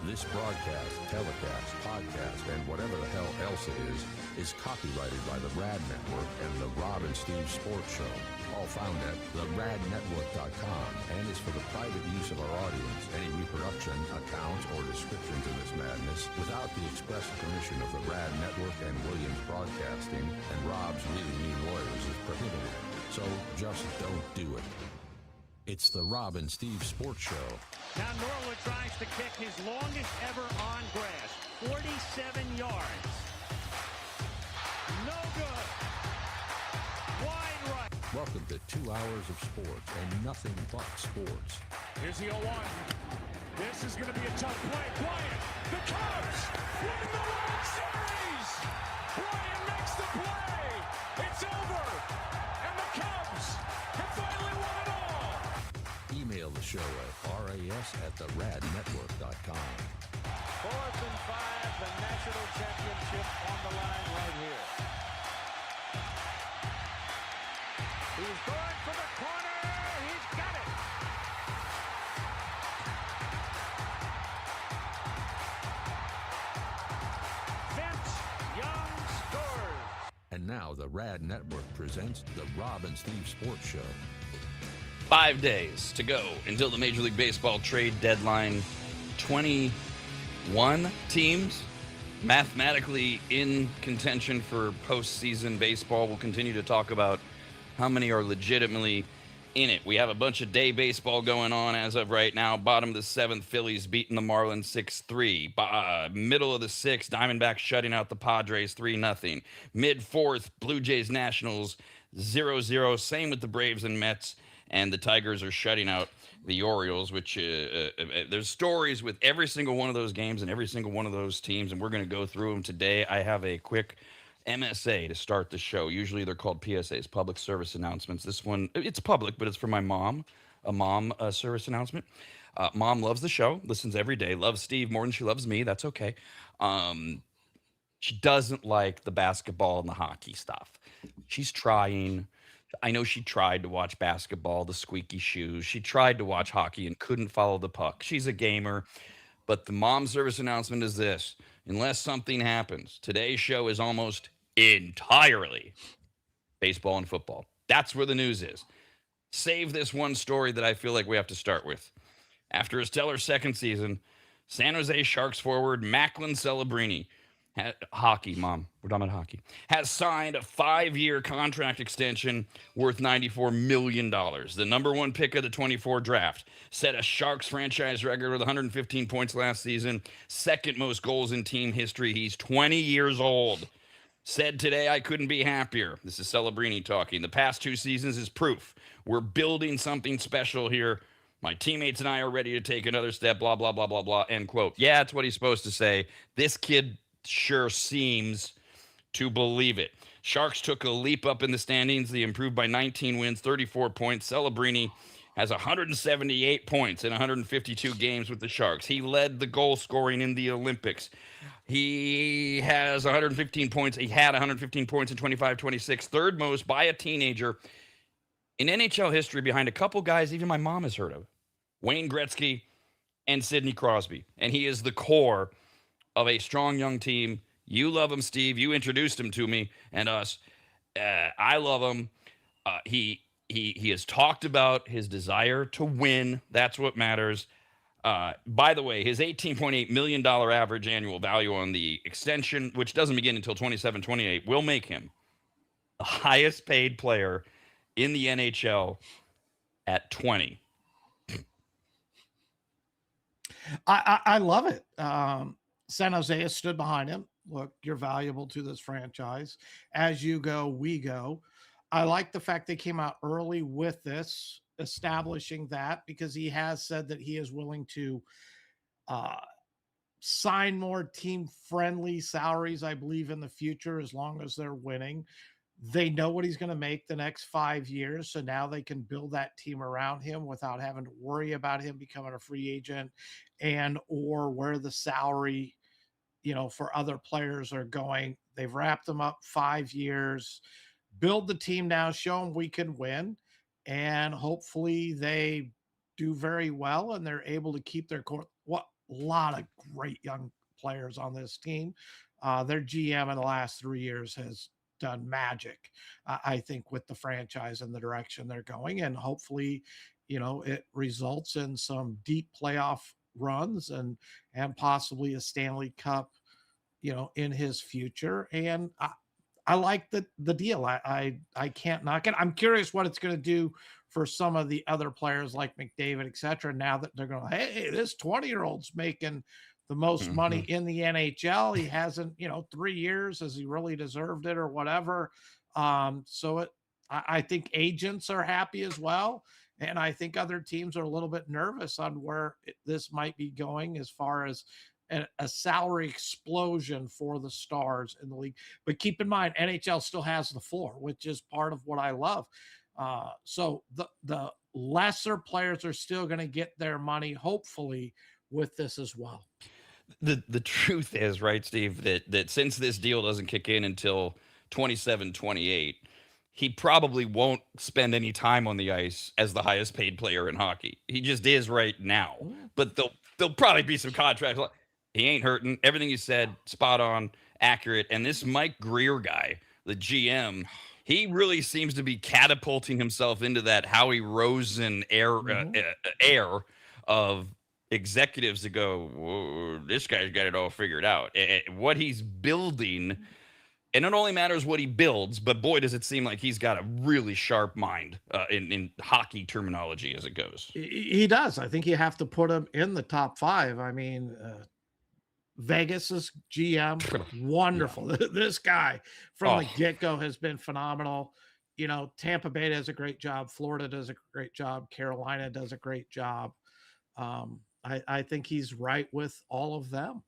This broadcast, telecast, podcast, and whatever the hell else it is copyrighted by the Rad Network and the Rob and Steve Sports Show, all found at theradnetwork.com, and is for the private use of our audience. Any reproduction, account, or descriptions of this madness without the express permission of the Rad Network and Williams Broadcasting and Rob's really mean lawyers is prohibited. So just don't do it. It's the Rob and Steve Sports Show. Now Norwood tries to kick his longest ever on grass, 47 yards. No good. Wide right. Welcome to 2 hours of sports and nothing but sports. Here's the 0-1. This is going to be a tough play. Bryant, the Cubs win the World Series. Bryant makes the play. It's over. And the Cubs have finally won it all. Email the show at ras@theradnetwork.com. 4th and 5, the national championship on the line right here. He's going for the corner. He's got it. Vince Young scores. And now the Rad Network presents the Rob and Steve Sports Show. 5 days to go until the Major League Baseball trade deadline. 21 teams mathematically in contention for postseason baseball. We'll continue to talk about how many are legitimately in it. We have a bunch of day baseball going on as of right now. Bottom of the 7th, Phillies beating the Marlins 6-3. Middle of the 6th, Diamondbacks shutting out the Padres 3-0. Mid-4th, Blue Jays Nationals 0-0. Same with the Braves and Mets. And the Tigers are shutting out the Orioles, which there's stories with every single one of those games and every single one of those teams, and we're going to go through them today. I have a quick MSA to start the show. Usually they're called PSAs, public service announcements. This one, it's public, but it's for my mom, a service announcement. Mom loves the show, listens every day, loves Steve more than she loves me. That's okay. She doesn't like the basketball and the hockey stuff. She's trying. I know she tried to watch basketball, the squeaky shoes. She tried to watch hockey and couldn't follow the puck. She's a gamer. But the mom service announcement is this. Unless something happens, today's show is almost entirely baseball and football. That's where the news is. Save this one story that I feel like we have to start with. After a stellar second season, San Jose Sharks forward Macklin Celebrini, hockey, Mom, we're talking about hockey, has signed a 5-year contract extension worth $94 million. The number one pick of the 24 draft, set a Sharks franchise record with 115 points last season, second most goals in team history. He's 20 years old. Said today, I couldn't be happier. This is Celebrini talking. The past 2 seasons is proof. We're building something special here. My teammates and I are ready to take another step, blah, blah, blah, blah, blah, end quote. Yeah, that's what he's supposed to say. This kid sure seems to believe it. Sharks took a leap up in the standings. They improved by 19 wins, 34 points. Celebrini has 178 points in 152 games with the Sharks. He led the goal scoring in the Olympics. He has 115 points. He had 115 points in 25-26, third most by a teenager in NHL history, behind a couple guys even my mom has heard of, Wayne Gretzky and Sidney Crosby. And he is the core of a strong young team. You love him, Steve. You introduced him to me and us. I love him. He has talked about his desire to win. That's what matters. By the way, his $18.8 million average annual value on the extension, which doesn't begin until 27-28, will make him the highest paid player in the NHL at 20. I love it. San Jose has stood behind him. Look, you're valuable to this franchise. As you go, we go. I like the fact they came out early with this, establishing that, because he has said that he is willing to sign more team-friendly salaries, I believe, in the future, as long as they're winning. They know what he's going to make the next 5 years, so now they can build that team around him without having to worry about him becoming a free agent and or where the salary, for other players are going. They've wrapped them up 5 years. Build the team now, show them we can win, and hopefully they do very well and they're able to keep their core. lot of great young players on this team. Their GM in the last 3 years has done magic, I think, with the franchise and the direction they're going. And hopefully, it results in some deep playoff runs and possibly a Stanley Cup, in his future. And I like the deal. I can't knock it. I'm curious what it's going to do for some of the other players like McDavid, et cetera. Now that they're going, hey, this 20-year-old's making the most money in the NHL. He hasn't, 3 years. Has he really deserved it or whatever? I think agents are happy as well. And I think other teams are a little bit nervous on where this might be going as far as a salary explosion for the stars in the league. But keep in mind, NHL still has the floor, which is part of what I love. So the lesser players are still going to get their money, hopefully, with this as well. The truth is, right, Steve, that since this deal doesn't kick in until 27, 28, he probably won't spend any time on the ice as the highest paid player in hockey. He just is right now. But there'll probably be some contracts. He ain't hurting. Everything you said, spot on, accurate. And this Mike Greer guy, the GM, he really seems to be catapulting himself into that Howie Rosen air of executives that go, whoa, this guy's got it all figured out. What he's building, and it only matters what he builds, but boy, does it seem like he's got a really sharp mind in hockey terminology as it goes. He does. I think you have to put him in the top 5. I mean, Vegas's GM, wonderful. Yeah. This guy from the get-go has been phenomenal. Tampa Bay does a great job. Florida does a great job. Carolina does a great job. I think he's right with all of them.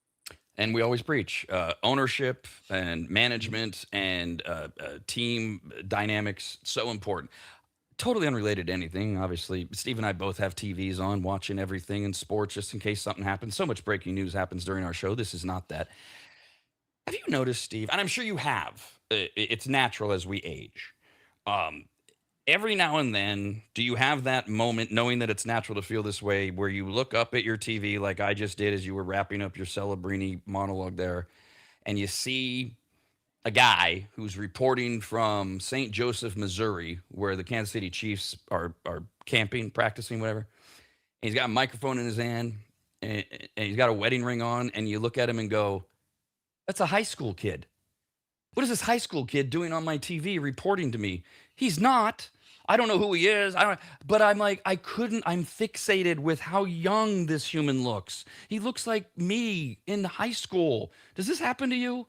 And we always preach ownership and management and team dynamics, so important. Totally unrelated to anything, obviously. Steve and I both have TVs on, watching everything in sports just in case something happens. So much breaking news happens during our show. This is not that. Have you noticed, Steve, and I'm sure you have, it's natural as we age. Every now and then, do you have that moment, knowing that it's natural to feel this way, where you look up at your TV like I just did as you were wrapping up your Celebrini monologue there, and you see a guy who's reporting from St. Joseph, Missouri, where the Kansas City Chiefs are camping, practicing, whatever. And he's got a microphone in his hand, and he's got a wedding ring on, and you look at him and go, that's a high school kid. What is this high school kid doing on my TV reporting to me? He's not. I don't know who he is. But I'm like, I'm fixated with how young this human looks. He looks like me in high school. Does this happen to you?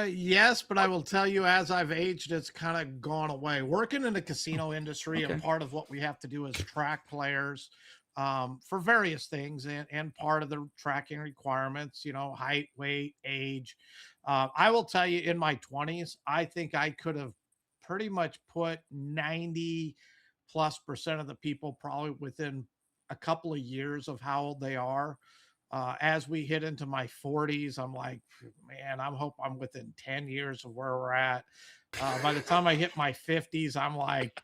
Yes, but I will tell you, as I've aged, it's kind of gone away. Working in the casino industry, and part of what we have to do is track players for various things, and part of the tracking requirements, height, weight, age. I will tell you, in my 20s, I think I could have pretty much put 90+% of the people probably within a couple of years of how old they are. As we hit into my 40s, I'm like, man, I hope I'm within 10 years of where we're at. By the time I hit my 50s, I'm like,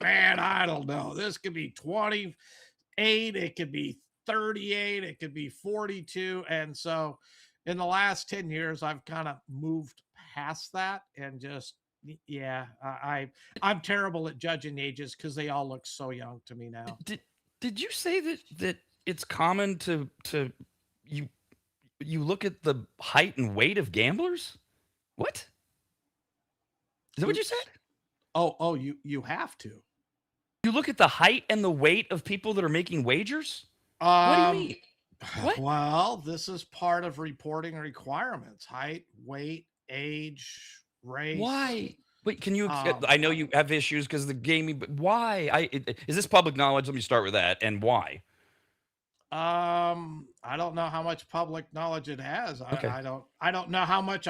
man, I don't know. This could be 28, it could be 38, it could be 42. And so in the last 10 years, I've kind of moved past that and just, I'm terrible at judging ages because they all look so young to me now. Did you say that it's common to you look at the height and weight of gamblers? What? Is that what you said? Oh, you have to. You look at the height and the weight of people that are making wagers? What do you mean? What? Well, this is part of reporting requirements: height, weight, age, race. Why? Wait, can you? I know you have issues because of the gaming, but why? Is this public knowledge? Let me start with that. And why? I don't know how much public knowledge it has. Okay. I don't know how much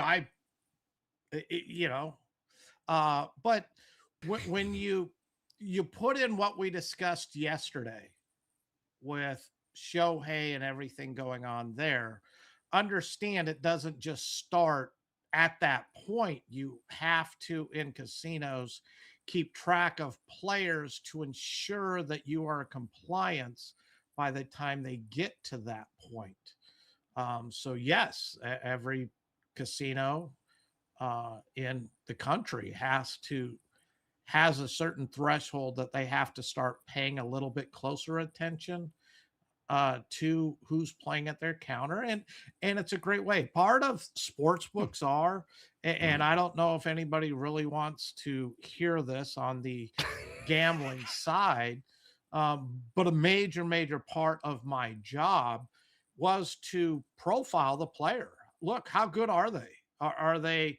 but when you put in what we discussed yesterday with Shohei and everything going on there, understand it doesn't just start at that point. You have to, in casinos, keep track of players to ensure that you are in compliance by the time they get to that point. So yes, every casino in the country has a certain threshold that they have to start paying a little bit closer attention to who's playing at their counter, and it's a great way. Part of sports books are, and I don't know if anybody really wants to hear this on the gambling side, but a major part of my job was to profile the player. Look, how good are they? Are they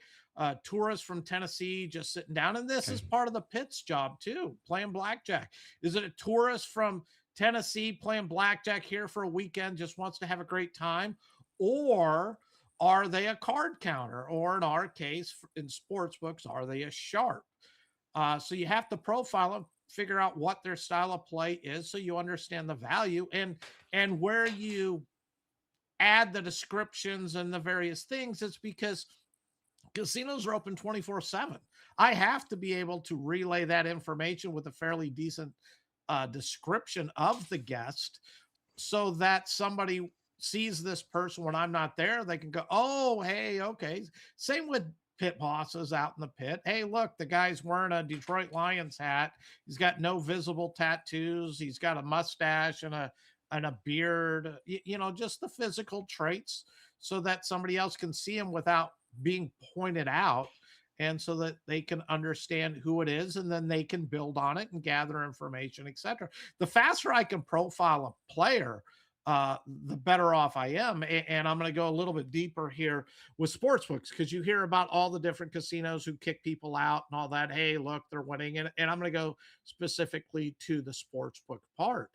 tourists from Tennessee just sitting down? And this is part of the pit's job too, playing blackjack. Is it a tourist from Tennessee playing blackjack here for a weekend, just wants to have a great time? Or are they a card counter? Or in our case, in sports books, are they a sharp? So you have to profile them, figure out what their style of play is, so you understand the value and where you add the descriptions and the various things. It's because casinos are open 24/7. I have to be able to relay that information with a fairly decent description of the guest so that somebody sees this person when I'm not there. They can go, oh, hey, okay. Same with pit bosses out in the pit. Hey, look, the guy's wearing a Detroit Lions hat. He's got no visible tattoos. He's got a mustache and a beard, just the physical traits so that somebody else can see him without being pointed out, and so that they can understand who it is, and then they can build on it and gather information, etc. The faster I can profile a player, the better off I am. And I'm going to go a little bit deeper here with sportsbooks, because you hear about all the different casinos who kick people out and all that. Hey, look, they're winning. And I'm going to go specifically to the sportsbook part.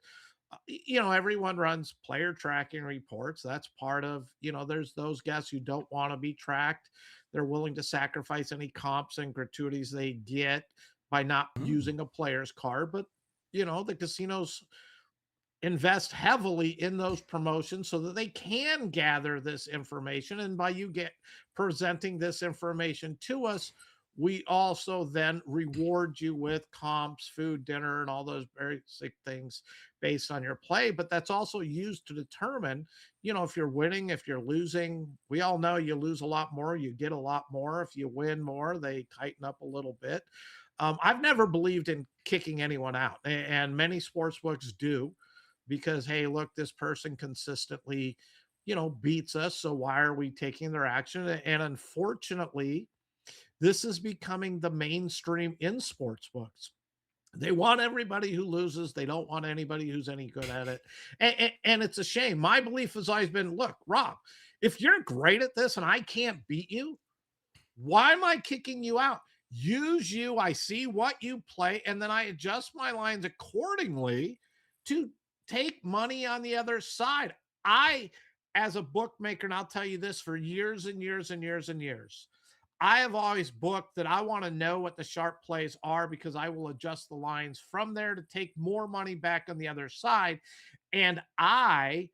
Everyone runs player tracking reports. That's part of, there's those guys who don't want to be tracked. They're willing to sacrifice any comps and gratuities they get by not using a player's card. But, the casinos invest heavily in those promotions so that they can gather this information. And by you presenting this information to us, we also then reward you with comps, food, dinner, and all those basic things based on your play. But that's also used to determine, if you're winning, if you're losing. We all know you lose a lot more, you get a lot more. If you win more, they tighten up a little bit. I've never believed in kicking anyone out, and many sports books do, because, hey, look, this person consistently, beats us. So why are we taking their action? And unfortunately, this is becoming the mainstream in sports books. They want everybody who loses. They don't want anybody who's any good at it. And it's a shame. My belief has always been, look, Rob, if you're great at this and I can't beat you, why am I kicking you out? Use you. I see what you play, and then I adjust my lines accordingly to take money on the other side. As a bookmaker, and I'll tell you this, for years and years and years and years, I have always booked that I want to know what the sharp plays are, because I will adjust the lines from there to take more money back on the other side. And I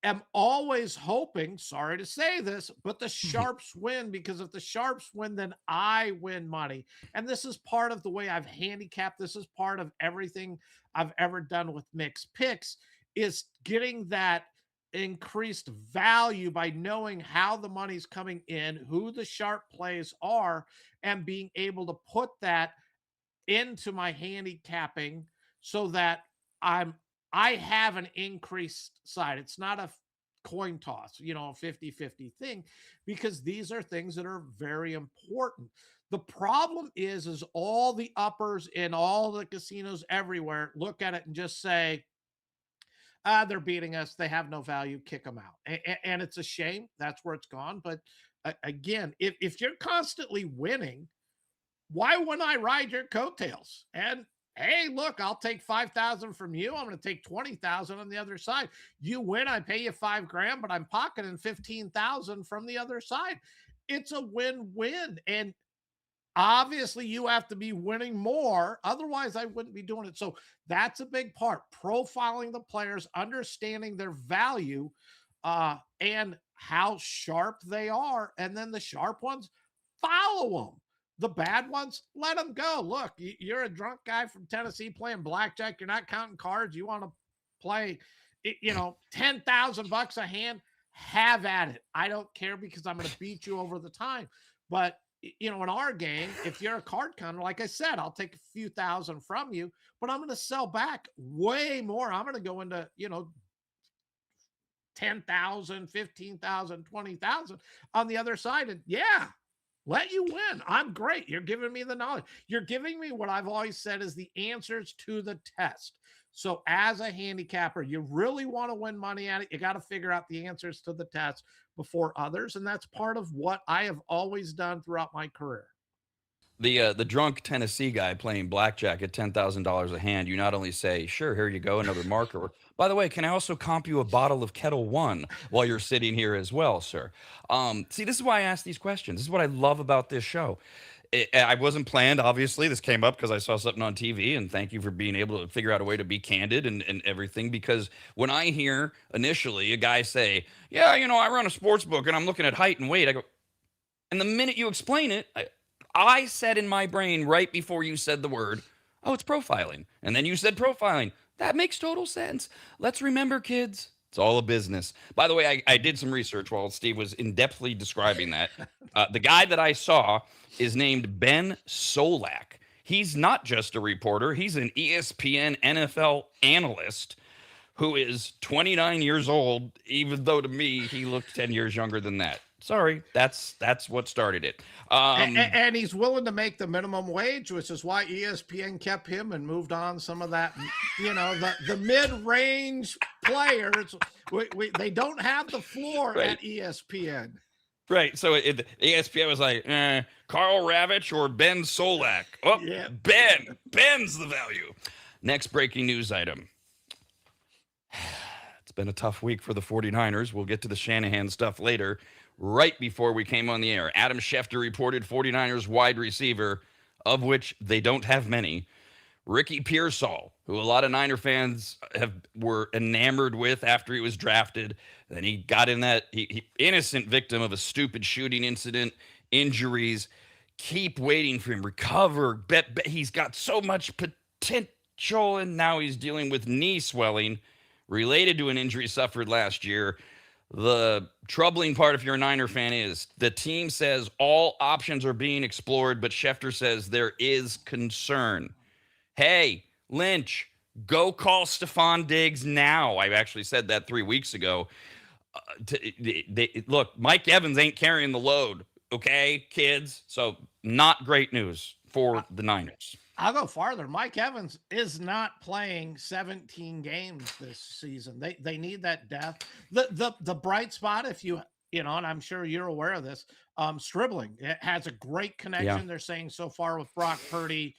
am always hoping, sorry to say this, but the sharps win, because if the sharps win, then I win money. And this is part of the way I've handicapped. This is part of everything I've ever done with mixed picks, is getting that increased value by knowing how the money's coming in, who the sharp plays are, and being able to put that into my handicapping so that I have an increased side. It's not a coin toss, 50-50 thing, because these are things that are very important. The problem is all the uppers in all the casinos everywhere look at it and just say, they're beating us. They have no value. Kick them out. And it's a shame. That's where it's gone. But again, if you're constantly winning, why wouldn't I ride your coattails? And hey, look, I'll take 5,000 from you. I'm going to take 20,000 on the other side. You win, I pay you $5,000, but I'm pocketing 15,000 from the other side. It's a win-win. And obviously you have to be winning more. Otherwise, I wouldn't be doing it. So that's a big part. Profiling the players, understanding their value, and how sharp they are. And then the sharp ones, follow them. The bad ones, let them go. Look, you're a drunk guy from Tennessee playing blackjack. You're not counting cards. You want to play $10,000 a hand, have at it. I don't care because I'm going to beat you over the time. But in our game, if you're a card counter, like I said, I'll take a few thousand from you, but I'm going to sell back way more. I'm going to go into, 10,000, 15,000, 20,000 on the other side. And yeah, let you win. I'm great. You're giving me the knowledge. You're giving me what I've always said is the answers to the test. So as a handicapper, you really want to win money at it. You got to figure out the answers to the test before others. And that's part of what I have always done throughout my career. The drunk Tennessee guy playing blackjack at $10,000 a hand, you not only say, sure, here you go, another marker. By the way, can I also comp you a bottle of Kettle One while you're sitting here as well, sir? See, this is why I ask these questions. This is what I love about this show. I wasn't planned, obviously. This came up because I saw something on TV, and thank you for being able to figure out a way to be candid and everything. Because when I hear initially a guy say, yeah, I run a sports book and I'm looking at height and weight, I go, and the minute you explain it, I said in my brain right before you said the word, oh, it's profiling. And then you said profiling. That makes total sense. Let's remember, kids, it's all a business. By the way, I did some research while Steve was in-depthly describing that. The guy that I saw is named Ben Solak. He's not just a reporter. He's an ESPN NFL analyst who is 29 years old, even though to me, he looked 10 years younger than that. Sorry, that's what started it. And he's willing to make the minimum wage, which is why ESPN kept him and moved on some of that, the mid-range players. They don't have the floor Right. at ESPN. Right. So ESPN was like, Carl Ravitch or Ben Solak. Oh, yeah. Ben's the value. Next breaking news item. It's been a tough week for the 49ers. We'll get to the Shanahan stuff later. Right before we came on the air, Adam Schefter reported 49ers wide receiver, of which they don't have many, Ricky Pearsall, who a lot of Niner fans were enamored with after he was drafted. Then he got in that he innocent victim of a stupid shooting incident, injuries. Keep waiting for him, recover. Bet he's got so much potential, and now he's dealing with knee swelling related to an injury suffered last year. The troubling part, if you're a Niner fan, is the team says all options are being explored, but Schefter says there is concern. Hey, Lynch, go call Stephon Diggs now. I actually said that 3 weeks ago. Look, Mike Evans ain't carrying the load, okay, kids? So not great news for the Niners. I'll go farther. Mike Evans is not playing 17 games this season. They need that depth. The bright spot, if and I'm sure you're aware of this, Stribling. It has a great connection. Yeah. They're saying so far with Brock Purdy.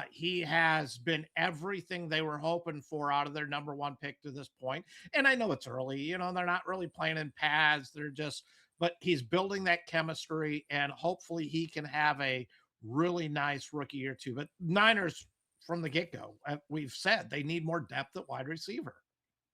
He has been everything they were hoping for out of their number one pick to this point. And I know it's early, they're not really playing in pads. But he's building that chemistry, and hopefully he can have a really nice rookie year too. But Niners from the get-go, we've said they need more depth at wide receiver.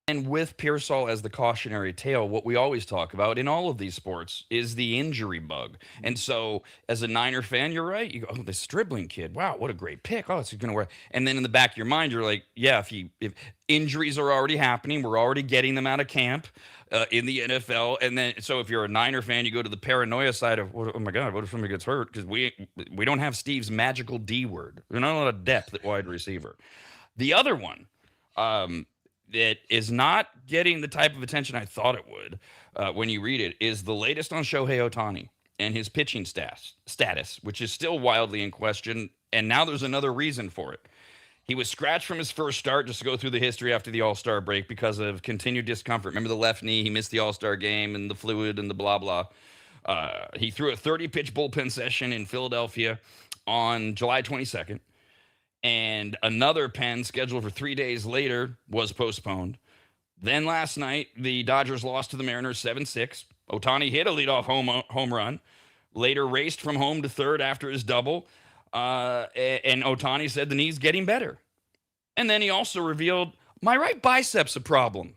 And with Pearsall as the cautionary tale, what we always talk about in all of these sports is the injury bug. And so as a Niner fan, you're right. You go, oh, this Stribling kid, wow, what a great pick. Oh, it's going to work. And then in the back of your mind, you're like, yeah, if injuries are already happening, we're already getting them out of camp in the NFL. And then, so if you're a Niner fan, you go to the paranoia side of, oh my God, what if somebody gets hurt? Because we don't have Steve's magical D word. We're not a lot of depth at wide receiver. The other one, that is not getting the type of attention I thought it would when you read it, is the latest on Shohei Ohtani and his pitching status, which is still wildly in question. And now there's another reason for it. He was scratched from his first start, just to go through the history after the All-Star break, because of continued discomfort. Remember the left knee, he missed the All-Star game and the fluid and the blah, blah. He threw a 30-pitch bullpen session in Philadelphia on July 22nd. And another pen scheduled for 3 days later was postponed. Then last night, the Dodgers lost to the Mariners 7-6. Ohtani hit a leadoff home run, later raced from home to third after his double. And Ohtani said the knee's getting better. And then he also revealed, my right bicep's a problem.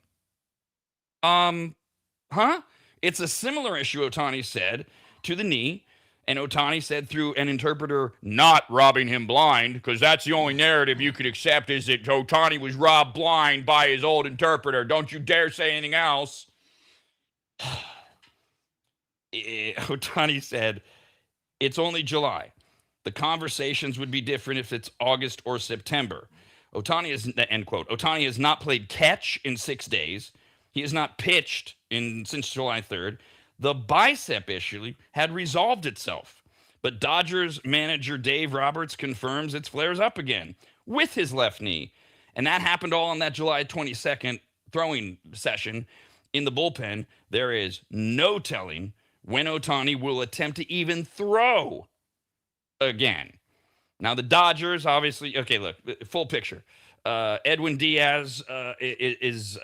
It's a similar issue, Ohtani said, to the knee And Ohtani said through an interpreter, not robbing him blind, because that's the only narrative you could accept is that Ohtani was robbed blind by his old interpreter. Don't you dare say anything else. Ohtani said, it's only July. The conversations would be different if it's August or September. Ohtani is, end quote, Ohtani has not played catch in 6 days. He has not pitched since July 3rd. The bicep issue had resolved itself, but Dodgers manager Dave Roberts confirms it flares up again with his left knee. And that happened all on that July 22nd throwing session in the bullpen. There is no telling when Ohtani will attempt to even throw again. Now, the Dodgers, obviously, okay, look, full picture. Edwin Diaz is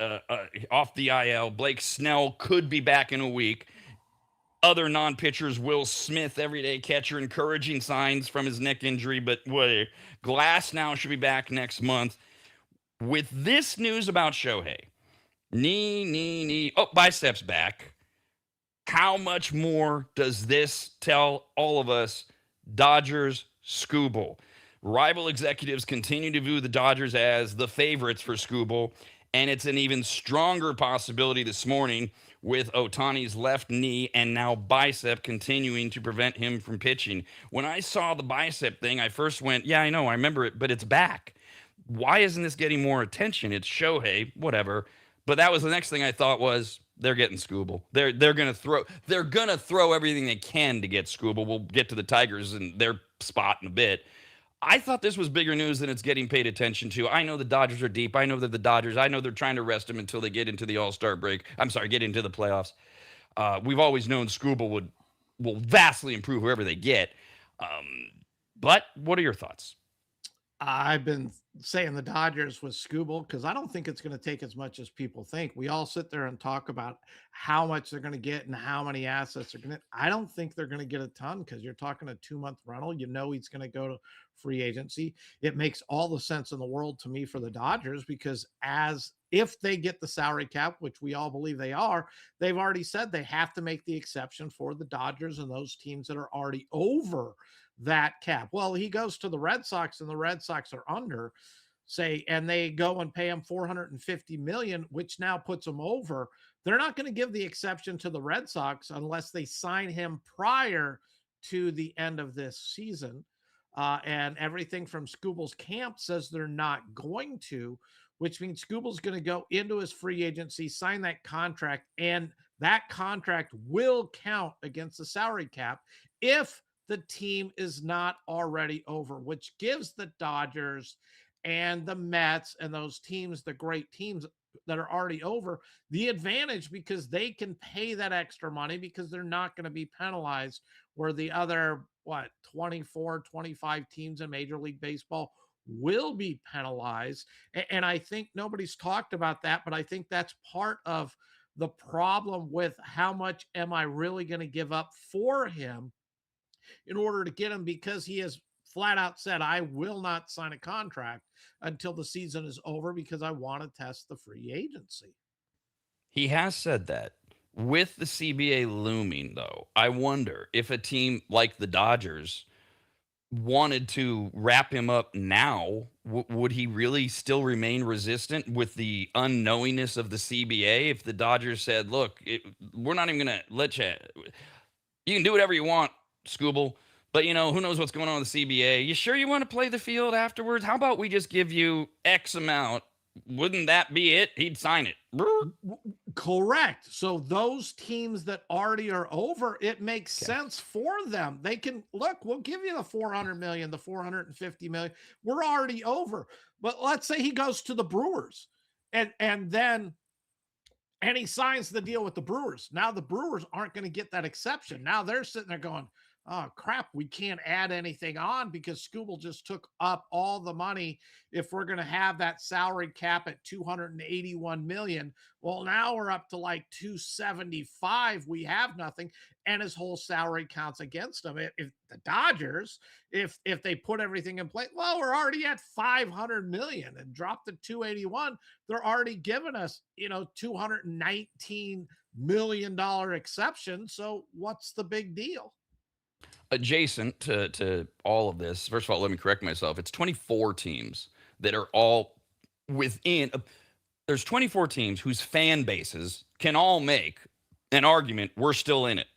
off the IL. Blake Snell could be back in a week. Other non-pitchers, Will Smith, everyday catcher, encouraging signs from his neck injury, but whatever. Glass now should be back next month. With this news about Shohei, knee, biceps back. How much more does this tell all of us? Dodgers, Skubal. Rival executives continue to view the Dodgers as the favorites for Skubal, and it's an even stronger possibility this morning with Ohtani's left knee and now bicep continuing to prevent him from pitching. When I saw the bicep thing, I first went, yeah, I know, I remember it, but it's back. Why isn't this getting more attention? It's Shohei, whatever. But that was the next thing I thought was they're getting Skubal. They're gonna throw everything they can to get Skubal. We'll get to the Tigers and their spot in a bit. I thought this was bigger news than it's getting paid attention to. I know the Dodgers are deep. I know that I know they're trying to rest him until they get into the All-Star break. Get into the playoffs. We've always known Skubal will vastly improve whoever they get. But what are your thoughts? I've been saying the Dodgers with Skubal because I don't think it's going to take as much as people think. We all sit there and talk about how much they're going to get and how many assets they're going to. I don't think they're going to get a ton because you're talking a 2-month rental. You know he's going to go to free agency. It makes all the sense in the world to me for the Dodgers because if they get the salary cap, which we all believe they are, they've already said they have to make the exception for the Dodgers and those teams that are already over that cap. Well, he goes to the Red Sox and the Red Sox are under, say, and they go and pay him $450 million, which now puts him over. They're not going to give the exception to the Red Sox unless they sign him prior to the end of this season. And everything from Skubal's camp says they're not going to, which means Skubal's going to go into his free agency, sign that contract, and that contract will count against the salary cap if the team is not already over, which gives the Dodgers and the Mets and those teams, the great teams that are already over, the advantage because they can pay that extra money because they're not going to be penalized where the other, 24, 25 teams in Major League Baseball will be penalized. And I think nobody's talked about that, but I think that's part of the problem with how much am I really going to give up for him in order to get him, because he has flat out said, I will not sign a contract until the season is over because I want to test the free agency. He has said that. With the CBA looming, though, I wonder if a team like the Dodgers wanted to wrap him up now, would he really still remain resistant with the unknowingness of the CBA? If the Dodgers said, look, we're not even going to let you can do whatever you want, Skubal, but, who knows what's going on with the CBA? You sure you want to play the field afterwards? How about we just give you X amount? Wouldn't that be it? He'd sign it. Correct. So those teams that already are over, it makes sense for them. They can look, we'll give you the 400 million, the 450 million. We're already over. But let's say he goes to the Brewers and he signs the deal with the Brewers. Now the Brewers aren't going to get that exception. Now they're sitting there going, oh crap, we can't add anything on because Skubal just took up all the money. If we're going to have that salary cap at 281 million, well, now we're up to like 275. We have nothing. And his whole salary counts against him. If the Dodgers, if they put everything in place, well, we're already at 500 million and dropped to 281. They're already giving us, $219 million exception. So what's the big deal? Adjacent to all of this, first of all, let me correct myself. It's 24 teams that are all within. There's 24 teams whose fan bases can all make an argument we're still in it,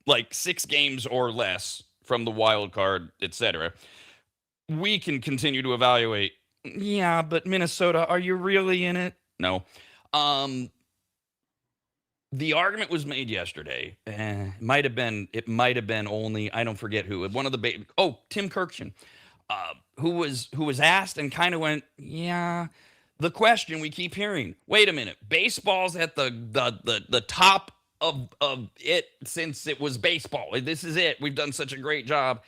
like 6 games or less from the wild card, etc. We can continue to evaluate. Yeah, but Minnesota, are you really in it? No. Um, the argument was made yesterday. It might have been only, I don't forget who. One of the Tim Kirkchen, who was asked and kind of went, yeah. The question we keep hearing: wait a minute, baseball's at the top of it since it was baseball. This is it. We've done such a great job.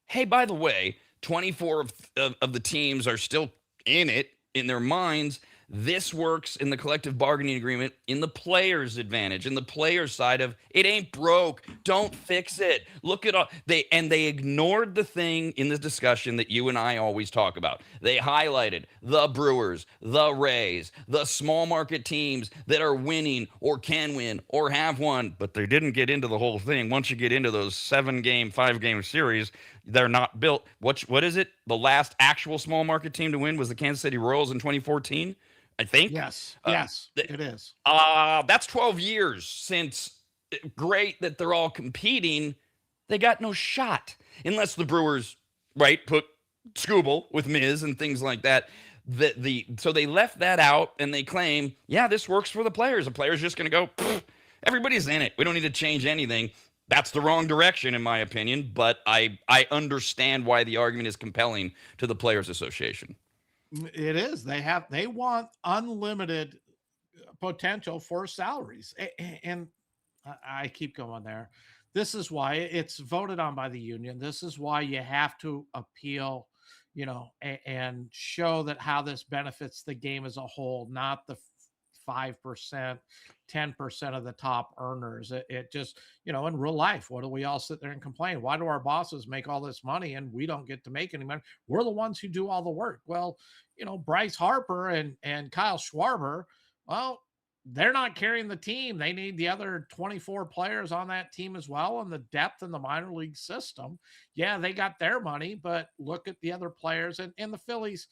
Hey, by the way, 24 of the teams are still in it in their minds. This works in the collective bargaining agreement in the player's advantage, in the player's side of it ain't broke. Don't fix it. Look at all they ignored the thing in the discussion that you and I always talk about. They highlighted the Brewers, the Rays, the small market teams that are winning or can win or have won, but they didn't get into the whole thing. Once you get into those 7-game, 5-game series, they're not built. What is it? The last actual small market team to win was the Kansas City Royals in 2014. I think. Yes, it is. That's 12 years since. Great that they're all competing. They got no shot unless the Brewers, right, put Scooble with Miz and things like that. So they left that out and they claim, yeah, this works for the players. The players just going to go, everybody's in it. We don't need to change anything. That's the wrong direction, in my opinion. But I understand why the argument is compelling to the Players Association. It is. They want unlimited potential for salaries. And I keep going there. This is why it's voted on by the union. This is why you have to appeal, and show that how this benefits the game as a whole, not the 5%, 10% of the top earners. It just, in real life, what do we all sit there and complain? Why do our bosses make all this money and we don't get to make any money? We're the ones who do all the work. Well, Bryce Harper and Kyle Schwarber, well, they're not carrying the team. They need the other 24 players on that team as well, and the depth in the minor league system. Yeah, they got their money, but look at the other players and the Phillies.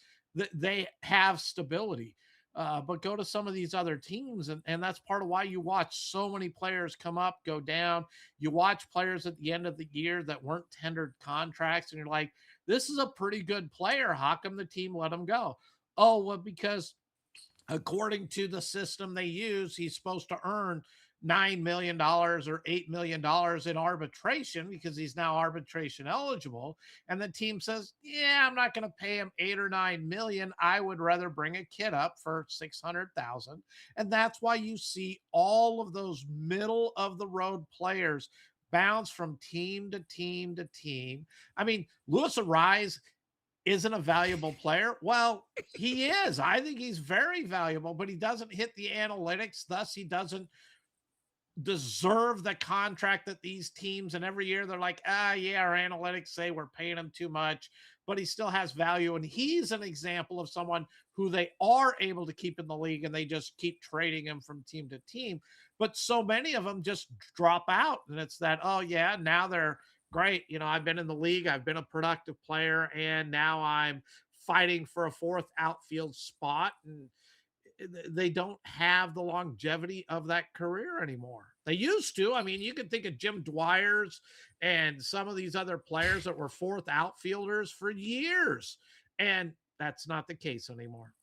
They have stability. But go to some of these other teams, and that's part of why you watch so many players come up, go down. You watch players at the end of the year that weren't tendered contracts, and you're like, this is a pretty good player. How come the team let him go? Oh, well, because according to the system they use, he's supposed to earn $9 million or $8 million in arbitration because he's now arbitration eligible. And the team says, yeah, I'm not going to pay him 8 or 9 million. I would rather bring a kid up for 600,000. And that's why you see all of those middle of the road players bounce from team to team to team. I mean, Luis Arise isn't a valuable player. Well, he is. I think he's very valuable, but he doesn't hit the analytics. Thus, he doesn't deserve the contract that these teams, and every year they're like, yeah, our analytics say we're paying him too much, but he still has value. And he's an example of someone who they are able to keep in the league, and they just keep trading him from team to team. But so many of them just drop out, and it's that, oh yeah, now they're great. I've been in the league, I've been a productive player, and now I'm fighting for a 4th outfield spot. And they don't have the longevity of that career anymore. They used to. I mean, you can think of Jim Dwyer's and some of these other players that were 4th outfielders for years, and that's not the case anymore.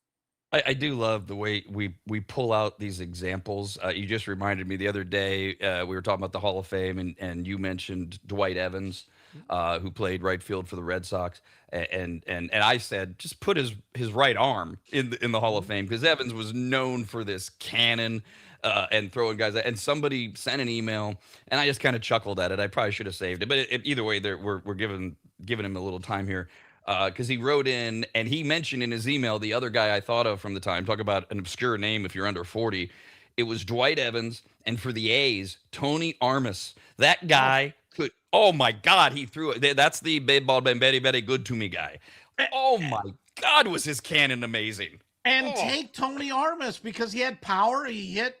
I do love the way we pull out these examples. You just reminded me the other day, we were talking about the Hall of Fame, and you mentioned Dwight Evans, who played right field for the Red Sox, and I said just put his right arm in the Hall of Fame, because Evans was known for this cannon and throwing guys. And somebody sent an email, and I just kind of chuckled at it. I probably should have saved it, but either way, we're giving him a little time here. Because he wrote in and he mentioned in his email the other guy I thought of from the time. Talk about an obscure name if you're under 40. It was Dwight Evans, and for the A's, Tony Armas. That guy could. Oh my God, he threw it. That's the baseball been very very good to me guy. Oh my God, was his cannon amazing? And take Tony Armas, because he had power. He hit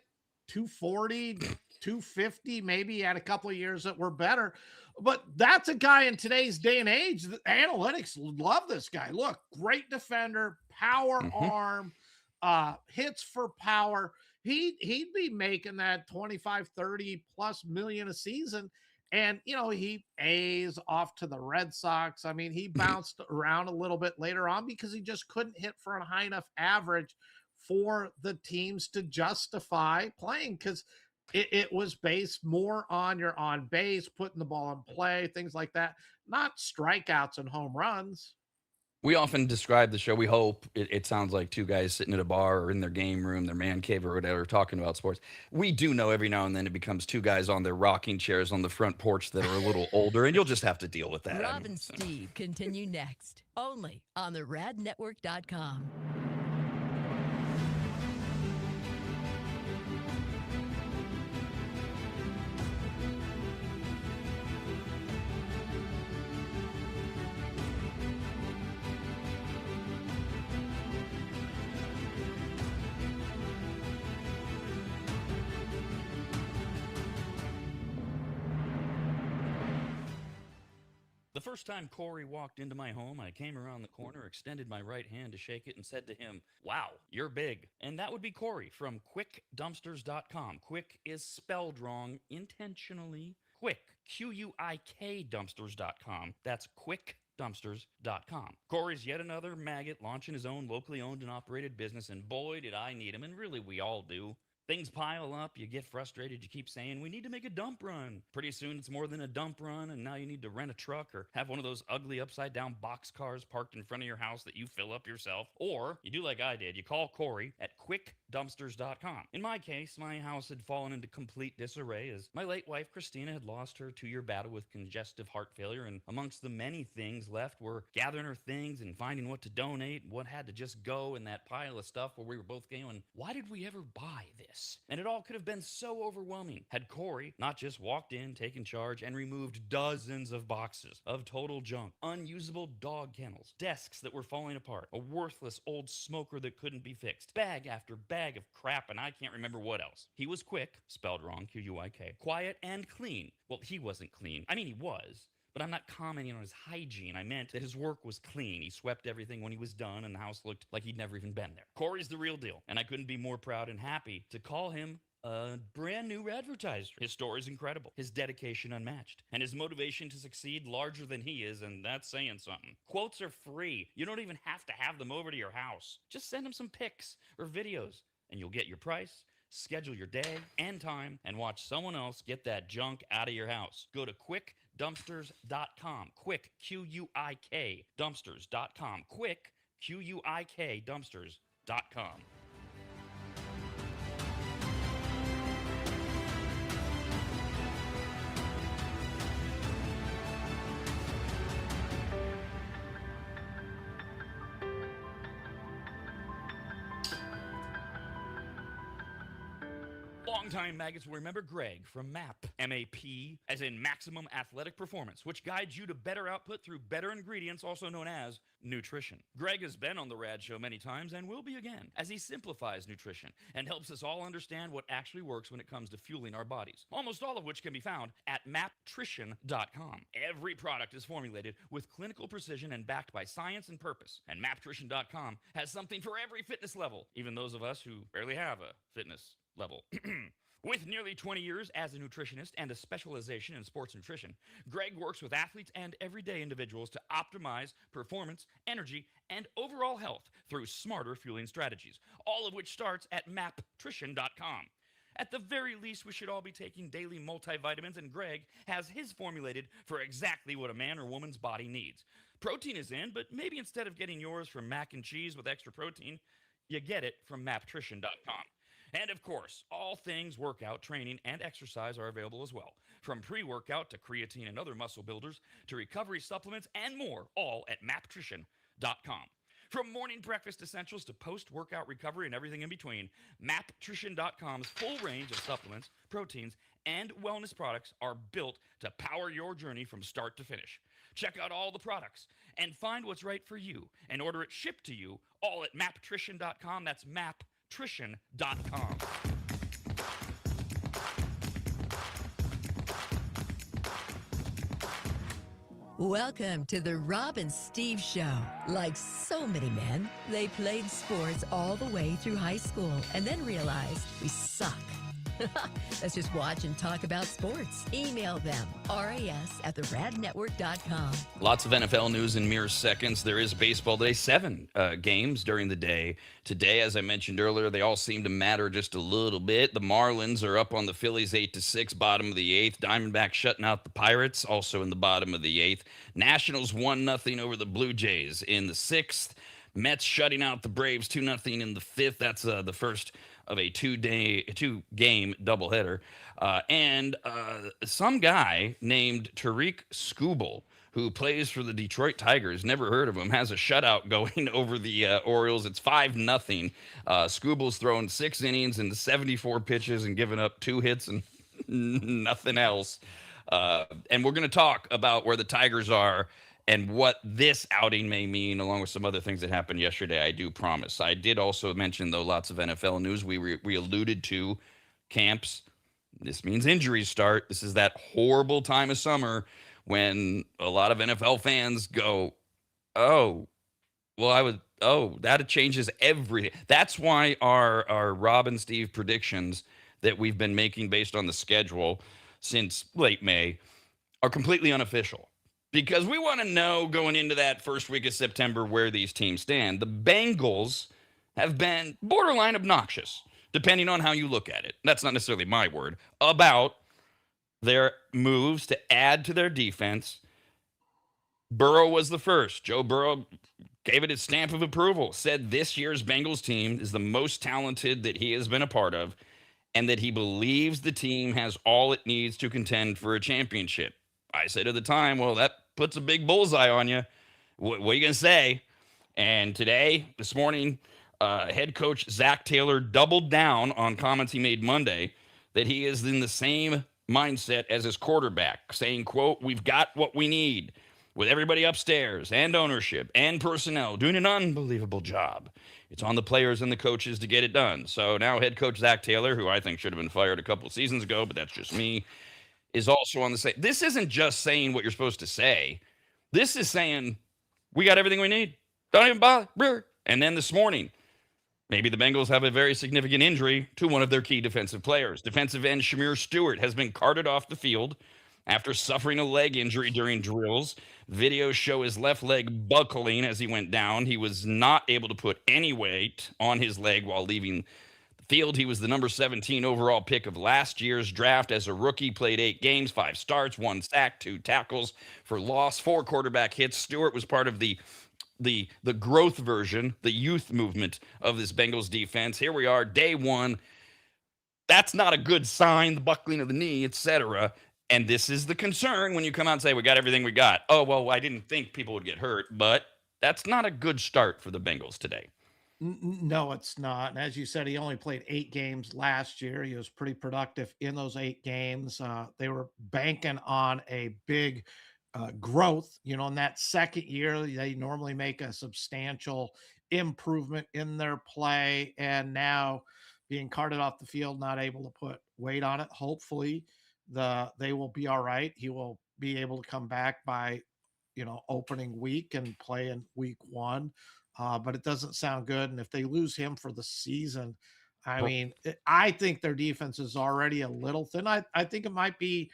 240, 250. Maybe he had a couple of years that were better. But that's a guy in today's day and age. The analytics love this guy. Look, great defender, power arm, hits for power. He'd be making that 25, 30 plus million a season. And, he A's off to the Red Sox. I mean, he bounced around a little bit later on because he just couldn't hit for a high enough average for the teams to justify playing, because it was based more on your on base, putting the ball in play, things like that, not strikeouts and home runs. We often describe the show, we hope it sounds like two guys sitting at a bar or in their game room, their man cave or whatever, talking about sports. We do know every now and then it becomes two guys on their rocking chairs on the front porch that are a little older, and you'll just have to deal with that. Rob and Steve continue next, only on the radnetwork.com. The first time Corey walked into my home, I came around the corner, extended my right hand to shake it, and said to him, "Wow, you're big." And that would be Corey from QuickDumpsters.com. Quick is spelled wrong intentionally. Quick, Q-U-I-K Dumpsters.com. That's QuickDumpsters.com. Corey's yet another maggot launching his own locally owned and operated business, and boy, did I need him, and really we all do. Things pile up, you get frustrated, you keep saying, we need to make a dump run. Pretty soon it's more than a dump run, and now you need to rent a truck or have one of those ugly upside down box cars parked in front of your house that you fill up yourself. Or you do like I did, you call Corey at QuickDumpsters.com. In my case, my house had fallen into complete disarray as my late wife Christina had lost her 2-year battle with congestive heart failure, and amongst the many things left were gathering her things and finding what to donate and what had to just go in that pile of stuff where we were both going, why did we ever buy this? And it all could have been so overwhelming had Corey not just walked in, taken charge, and removed dozens of boxes of total junk, unusable dog kennels, desks that were falling apart, a worthless old smoker that couldn't be fixed, bag after bag of crap, and I can't remember what else. He was quick, spelled wrong, Q-U-I-K, quiet and clean. Well, he wasn't clean. I mean, he was. But I'm not commenting on his hygiene. I meant that his work was clean. He swept everything when he was done, and the house looked like he'd never even been there. Corey's the real deal, and I couldn't be more proud and happy to call him a brand new advertiser. His story is incredible, his dedication unmatched, and his motivation to succeed larger than he is, and that's saying something. Quotes are free. You don't even have to have them over to your house. Just send him some pics or videos, and you'll get your price, schedule your day and time, and watch someone else get that junk out of your house. Go to QuickDumpsters.com. Quick, Q-U-I-K, Dumpsters.com. Quick, Q-U-I-K, Dumpsters.com. Longtime maggots will remember Greg from MAP, M-A-P, as in Maximum Athletic Performance, which guides you to better output through better ingredients, also known as nutrition. Greg has been on the Rad Show many times and will be again, as he simplifies nutrition and helps us all understand what actually works when it comes to fueling our bodies, almost all of which can be found at maptrition.com. Every product is formulated with clinical precision and backed by science and purpose, and maptrition.com has something for every fitness level, even those of us who barely have a fitness level. With nearly 20 years as a nutritionist and a specialization in sports nutrition, Greg works with athletes and everyday individuals to optimize performance, energy, and overall health through smarter fueling strategies, all of which starts at maptrition.com. At the very least, we should all be taking daily multivitamins, and Greg has his formulated for exactly what a man or woman's body needs. Protein is in, but maybe instead of getting yours from mac and cheese with extra protein, you get it from maptrition.com. And of course, all things workout, training, and exercise are available as well. From pre-workout to creatine and other muscle builders to recovery supplements and more, all at maptrition.com. From morning breakfast essentials to post-workout recovery and everything in between, maptrition.com's full range of supplements, proteins, and wellness products are built to power your journey from start to finish. Check out all the products and find what's right for you and order it shipped to you all at maptrition.com. That's maptrition.com. Welcome to the Rob and Steve Show. Like so many men, they played sports all the way through high school and then realized we suck. Let's just watch and talk about sports. Email them, ras@theradnetwork.com. Lots of NFL news in mere seconds. There is baseball today, 7 games during the day. Today, as I mentioned earlier, they all seem to matter just a little bit. The Marlins are up on the Phillies 8-6, bottom of the 8th. Diamondbacks shutting out the Pirates, also in the bottom of the 8th. Nationals 1-0 over the Blue Jays in the 6th. Mets shutting out the Braves 2-0 in the 5th. That's the first of a 2-game doubleheader. And some guy named Tariq Skubal, who plays for the Detroit Tigers, never heard of him, has a shutout going over the Orioles. It's 5-0. Skubal's thrown 6 innings and 74 pitches and given up 2 hits and nothing else. And we're going to talk about where the Tigers are and what this outing may mean, along with some other things that happened yesterday, I do promise. I did also mention, though, lots of NFL news. We alluded to camps. This means injuries start. This is that horrible time of summer when a lot of NFL fans go, that changes everything. That's why our Rob and Steve predictions that we've been making based on the schedule since late May are completely unofficial. Because we want to know going into that first week of September where these teams stand. The Bengals have been borderline obnoxious, depending on how you look at it. That's not necessarily my word. About their moves to add to their defense. Burrow was the first. Joe Burrow gave it his stamp of approval, said this year's Bengals team is the most talented that he has been a part of, and that he believes the team has all it needs to contend for a championship. I said at the time, well, that puts a big bullseye on you. What are you going to say? And this morning, head coach Zach Taylor doubled down on comments he made Monday that he is in the same mindset as his quarterback, saying, quote, "We've got what we need with everybody upstairs and ownership and personnel doing an unbelievable job. It's on the players and the coaches to get it done." So now head coach Zach Taylor, who I think should have been fired a couple of seasons ago, but that's just me, is also on the same. This isn't just saying what you're supposed to say. This is saying, we got everything we need. Don't even bother. And then this morning, maybe the Bengals have a very significant injury to one of their key defensive players. Defensive end Shamir Stewart has been carted off the field after suffering a leg injury during drills. Videos show his left leg buckling as he went down. He was not able to put any weight on his leg while leaving field. He was the number 17 overall pick of last year's draft. As a rookie, played 8 games, 5 starts, 1 sack, 2 tackles for loss, 4 quarterback hits. Stewart was part of the growth version, the youth movement of this Bengals defense. Here we are, day 1. That's not a good sign, the buckling of the knee, etc. And this is the concern when you come out and say, we got everything we got. Oh, well, I didn't think people would get hurt, but that's not a good start for the Bengals today. No, it's not. And as you said, he only played 8 games last year. He was pretty productive in those 8 games. They were banking on a big growth. In that second year, they normally make a substantial improvement in their play. And now being carted off the field, not able to put weight on it. Hopefully, they will be all right. He will be able to come back by, opening week and play in week 1. But it doesn't sound good. And if they lose him for the season, I think their defense is already a little thin. I think it might be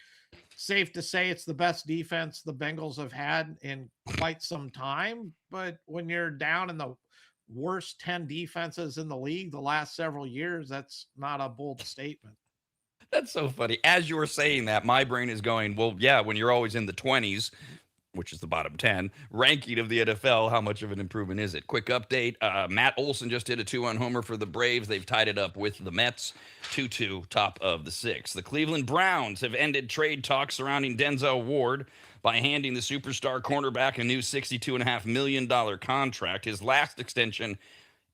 safe to say it's the best defense the Bengals have had in quite some time. But when you're down in the worst 10 defenses in the league the last several years, that's not a bold statement. That's so funny. As you were saying that, my brain is going, well, yeah, when you're always in the 20s, which is the bottom 10 ranking of the NFL, how much of an improvement is it? Quick update. Matt Olson just hit a 2-run homer for the Braves. They've tied it up with the Mets, 2-2, top of the 6th. The Cleveland Browns have ended trade talks surrounding Denzel Ward by handing the superstar cornerback a new $62.5 million contract. His last extension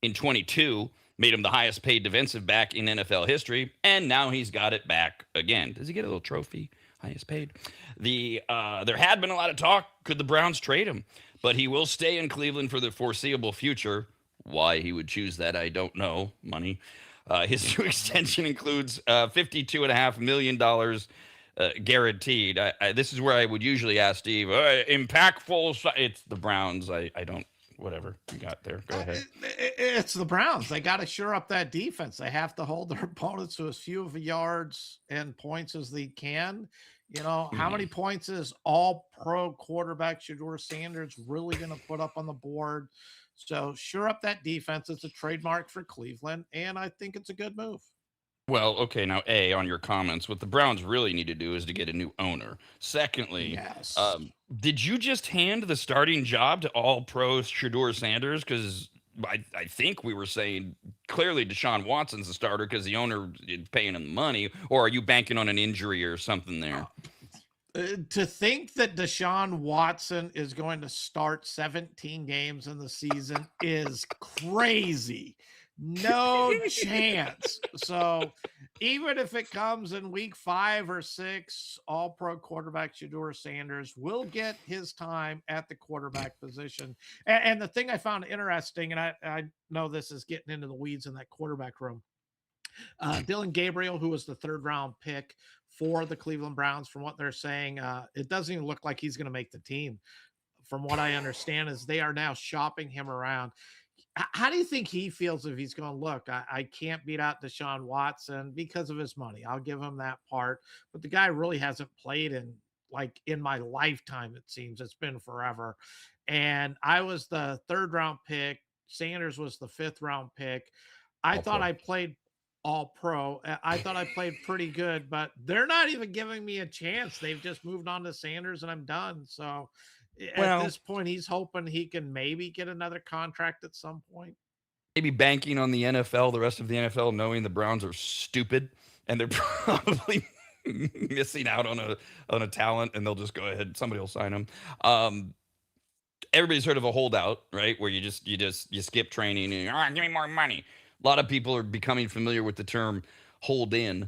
in 22 made him the highest paid defensive back in NFL history, and now he's got it back again. Does he get a little trophy? Highest paid. There had been a lot of talk. Could the Browns trade him? But he will stay in Cleveland for the foreseeable future. Why he would choose that, I don't know. Money. His new extension includes $52.5 million guaranteed. This is where I would usually ask Steve, impactful. It's the Browns. I don't, whatever you got there. Go ahead. It's the Browns. They got to shore up that defense. They have to hold their opponents to as few of yards and points as they can. You know, how many points is all pro quarterback Shedeur Sanders really going to put up on the board? So shore up that defense. It's a trademark for Cleveland, and I think it's a good move. Well, okay, now on your comments, what the Browns really need to do is to get a new owner. Secondly, Yes. did you just hand the starting job to all pro Shedeur Sanders? Because I think we were saying clearly Deshaun Watson's the starter because the owner is paying him money, or are you banking on an injury or something there? To think that Deshaun Watson is going to start 17 games in the season is crazy. No chance. So even if it comes in week 5 or 6, all pro quarterback Shedeur Sanders will get his time at the quarterback position. And the thing I found interesting, and I know this is getting into the weeds in that quarterback room. Dylan Gabriel, who was the 3rd round pick for the Cleveland Browns, from what they're saying, it doesn't even look like he's going to make the team. From what I understand, is they are now shopping him around. How do you think he feels if he's going, look, I can't beat out Deshaun Watson because of his money? I'll give him that part. But the guy really hasn't played in my lifetime, it seems. It's been forever. And I was the 3rd round pick. Sanders was the 5th round pick. I thought I played all pro. I thought I played pretty good, but they're not even giving me a chance. They've just moved on to Sanders and I'm done. So at this point, he's hoping he can maybe get another contract at some point. Maybe banking on the NFL, the rest of the NFL, knowing the Browns are stupid and they're probably missing out on a talent, and they'll just go ahead. Somebody will sign him. Everybody's heard of a holdout, right? Where you skip training and give me more money. A lot of people are becoming familiar with the term hold in,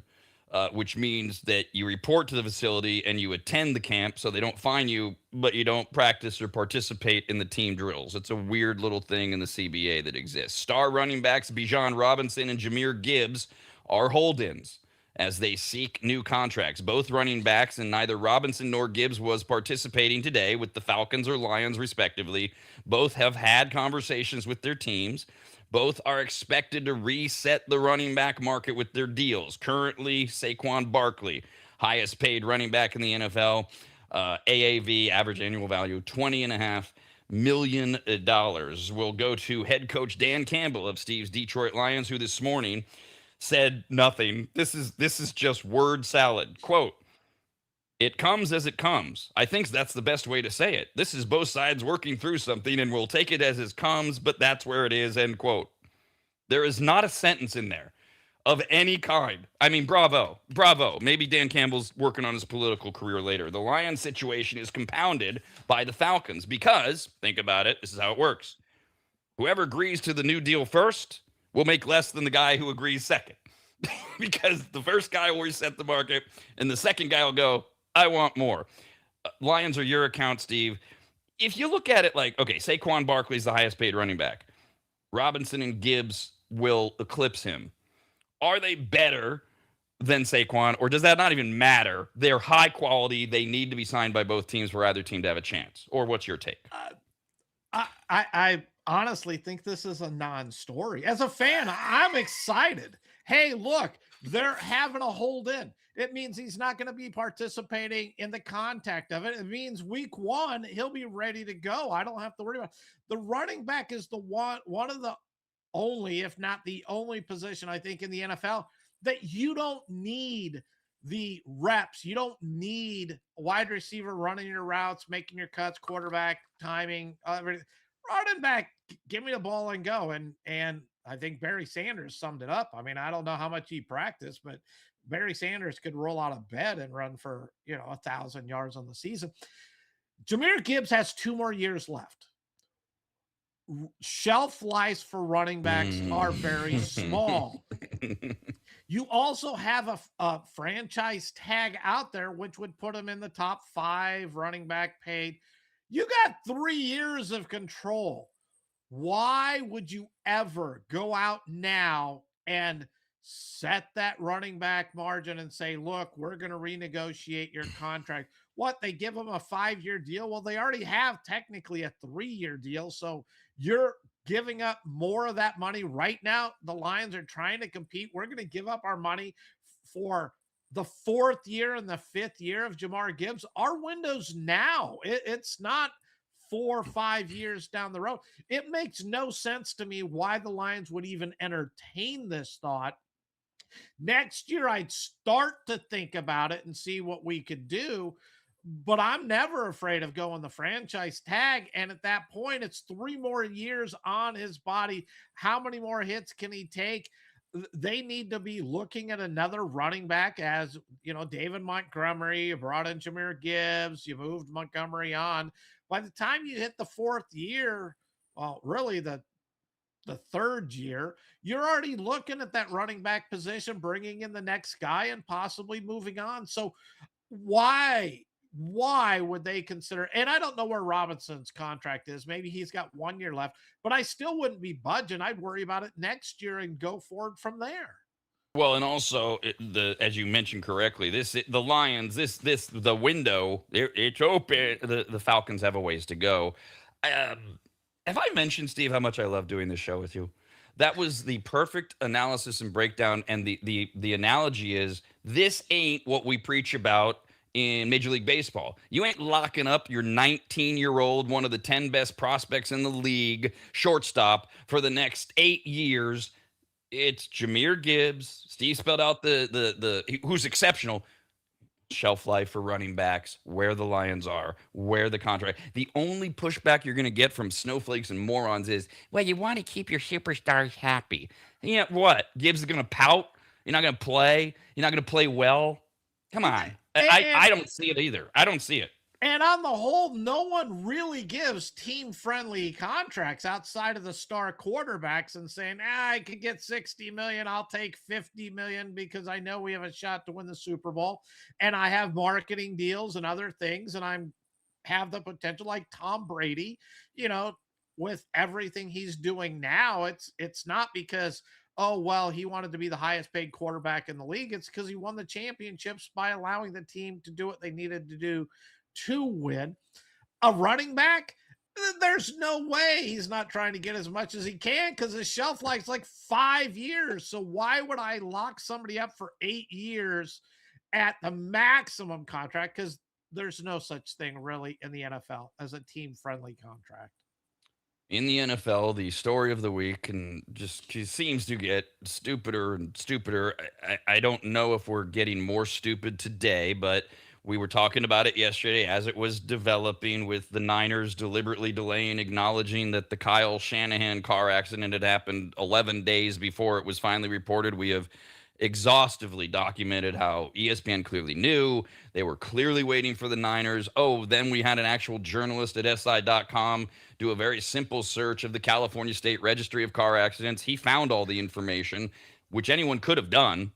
which means that you report to the facility and you attend the camp so they don't fine you, but you don't practice or participate in the team drills. It's a weird little thing in the CBA that exists. Star running backs Bijan Robinson and Jahmyr Gibbs are hold-ins as they seek new contracts. Both running backs, and neither Robinson nor Gibbs was participating today with the Falcons or Lions, respectively. Both have had conversations with their teams. Both are expected to reset the running back market with their deals. Currently, Saquon Barkley, highest paid running back in the NFL, AAV, average annual value, $20.5 million, will go to head coach Dan Campbell of Steve's Detroit Lions, who this morning said nothing. This is just word salad. Quote, "It comes as it comes." I think that's the best way to say it. This is both sides working through something, and we'll take it as it comes, but that's where it is, end quote. There is not a sentence in there of any kind. I mean, bravo. Maybe Dan Campbell's working on his political career later. The Lions situation is compounded by the Falcons because, think about it, this is how it works. Whoever agrees to the new deal first will make less than the guy who agrees second. Because the first guy will reset the market, and the second guy will go, I want more. Lions are your account, Steve. If you look at it like, okay, Saquon Barkley's the highest paid running back. Robinson and Gibbs will eclipse him. Are they better than Saquon, or does that not even matter? They're high quality. They need to be signed by both teams for either team to have a chance. Or what's your take? I honestly think this is a non-story. As a fan, I'm excited. Hey, look, they're having a hold in. It means he's not going to be participating in the contact of it. It means week 1, he'll be ready to go. I don't have to worry about it. The running back is the one of the only, if not the only position, I think, in the NFL that you don't need the reps. You don't need a wide receiver running your routes, making your cuts, quarterback, timing, everything. Running back, give me the ball and go. And I think Barry Sanders summed it up. I mean, I don't know how much he practiced, but Barry Sanders could roll out of bed and run for, 1,000 yards on the season. Jahmyr Gibbs has 2 more years left. Shelf lives for running backs are very small. You also have a franchise tag out there, which would put him in the top 5 running back paid. You got 3 years of control. Why would you ever go out now and set that running back margin and say, look, we're going to renegotiate your contract. What, they give them a 5-year deal? Well, they already have technically a 3-year deal. So you're giving up more of that money right now. The Lions are trying to compete. We're going to give up our money for the 4th year and the 5th year of Jamar Gibbs. Our window's now. It's not 4 or 5 years down the road. It makes no sense to me why the Lions would even entertain this thought. Next year, I'd start to think about it and see what we could do. But I'm never afraid of going the franchise tag. And at that point, it's 3 more years on his body. How many more hits can he take? They need to be looking at another running back. As you know, David Montgomery, you brought in Jahmyr Gibbs, you moved Montgomery on. By the time you hit the 4th year, well, really the 3rd year, you're already looking at that running back position, bringing in the next guy and possibly moving on. So why would they consider, and I don't know where Robinson's contract is. Maybe he's got 1 year left, but I still wouldn't be budging. I'd worry about it next year and go forward from there. Well, and also as you mentioned correctly, the Lions, the window, it's open. The Falcons have a ways to go. Have I mentioned, Steve, how much I love doing this show with you? That was the perfect analysis and breakdown. And the analogy is, this ain't what we preach about in Major League Baseball. You ain't locking up your 19-year-old, one of the 10 best prospects in the league, shortstop, for the next 8 years. It's Jahmyr Gibbs. Steve spelled out who's exceptional. Shelf life for running backs, where the Lions are, where the contract. The only pushback you're going to get from snowflakes and morons is, well, you want to keep your superstars happy. Yeah, what? Gibbs is going to pout? You're not going to play? You're not going to play well? Come on. I don't see it either. I don't see it. And on the whole, no one really gives team-friendly contracts outside of the star quarterbacks and saying, I could get 60 million. I'll take 50 million because I know we have a shot to win the Super Bowl. And I have marketing deals and other things. And I'm have the potential, like Tom Brady, with everything he's doing now. It's not because, oh, well, he wanted to be the highest paid quarterback in the league. It's because he won the championships by allowing the team to do what they needed to do to win. A running back, there's no way he's not trying to get as much as he can because his shelf life's like 5 years. So why would I lock somebody up for 8 years at the maximum contract? Because there's no such thing really in the NFL as a team-friendly contract. In the NFL, the story of the week and just seems to get stupider and stupider. I don't know if we're getting more stupid today, but we were talking about it yesterday as it was developing, with the Niners deliberately delaying acknowledging that the Kyle Shanahan car accident had happened 11 days before it was finally reported. We have exhaustively documented how ESPN clearly knew. They were clearly waiting for the Niners. Oh, then we had an actual journalist at SI.com do a very simple search of the California State Registry of Car Accidents. He found all the information, which anyone could have done.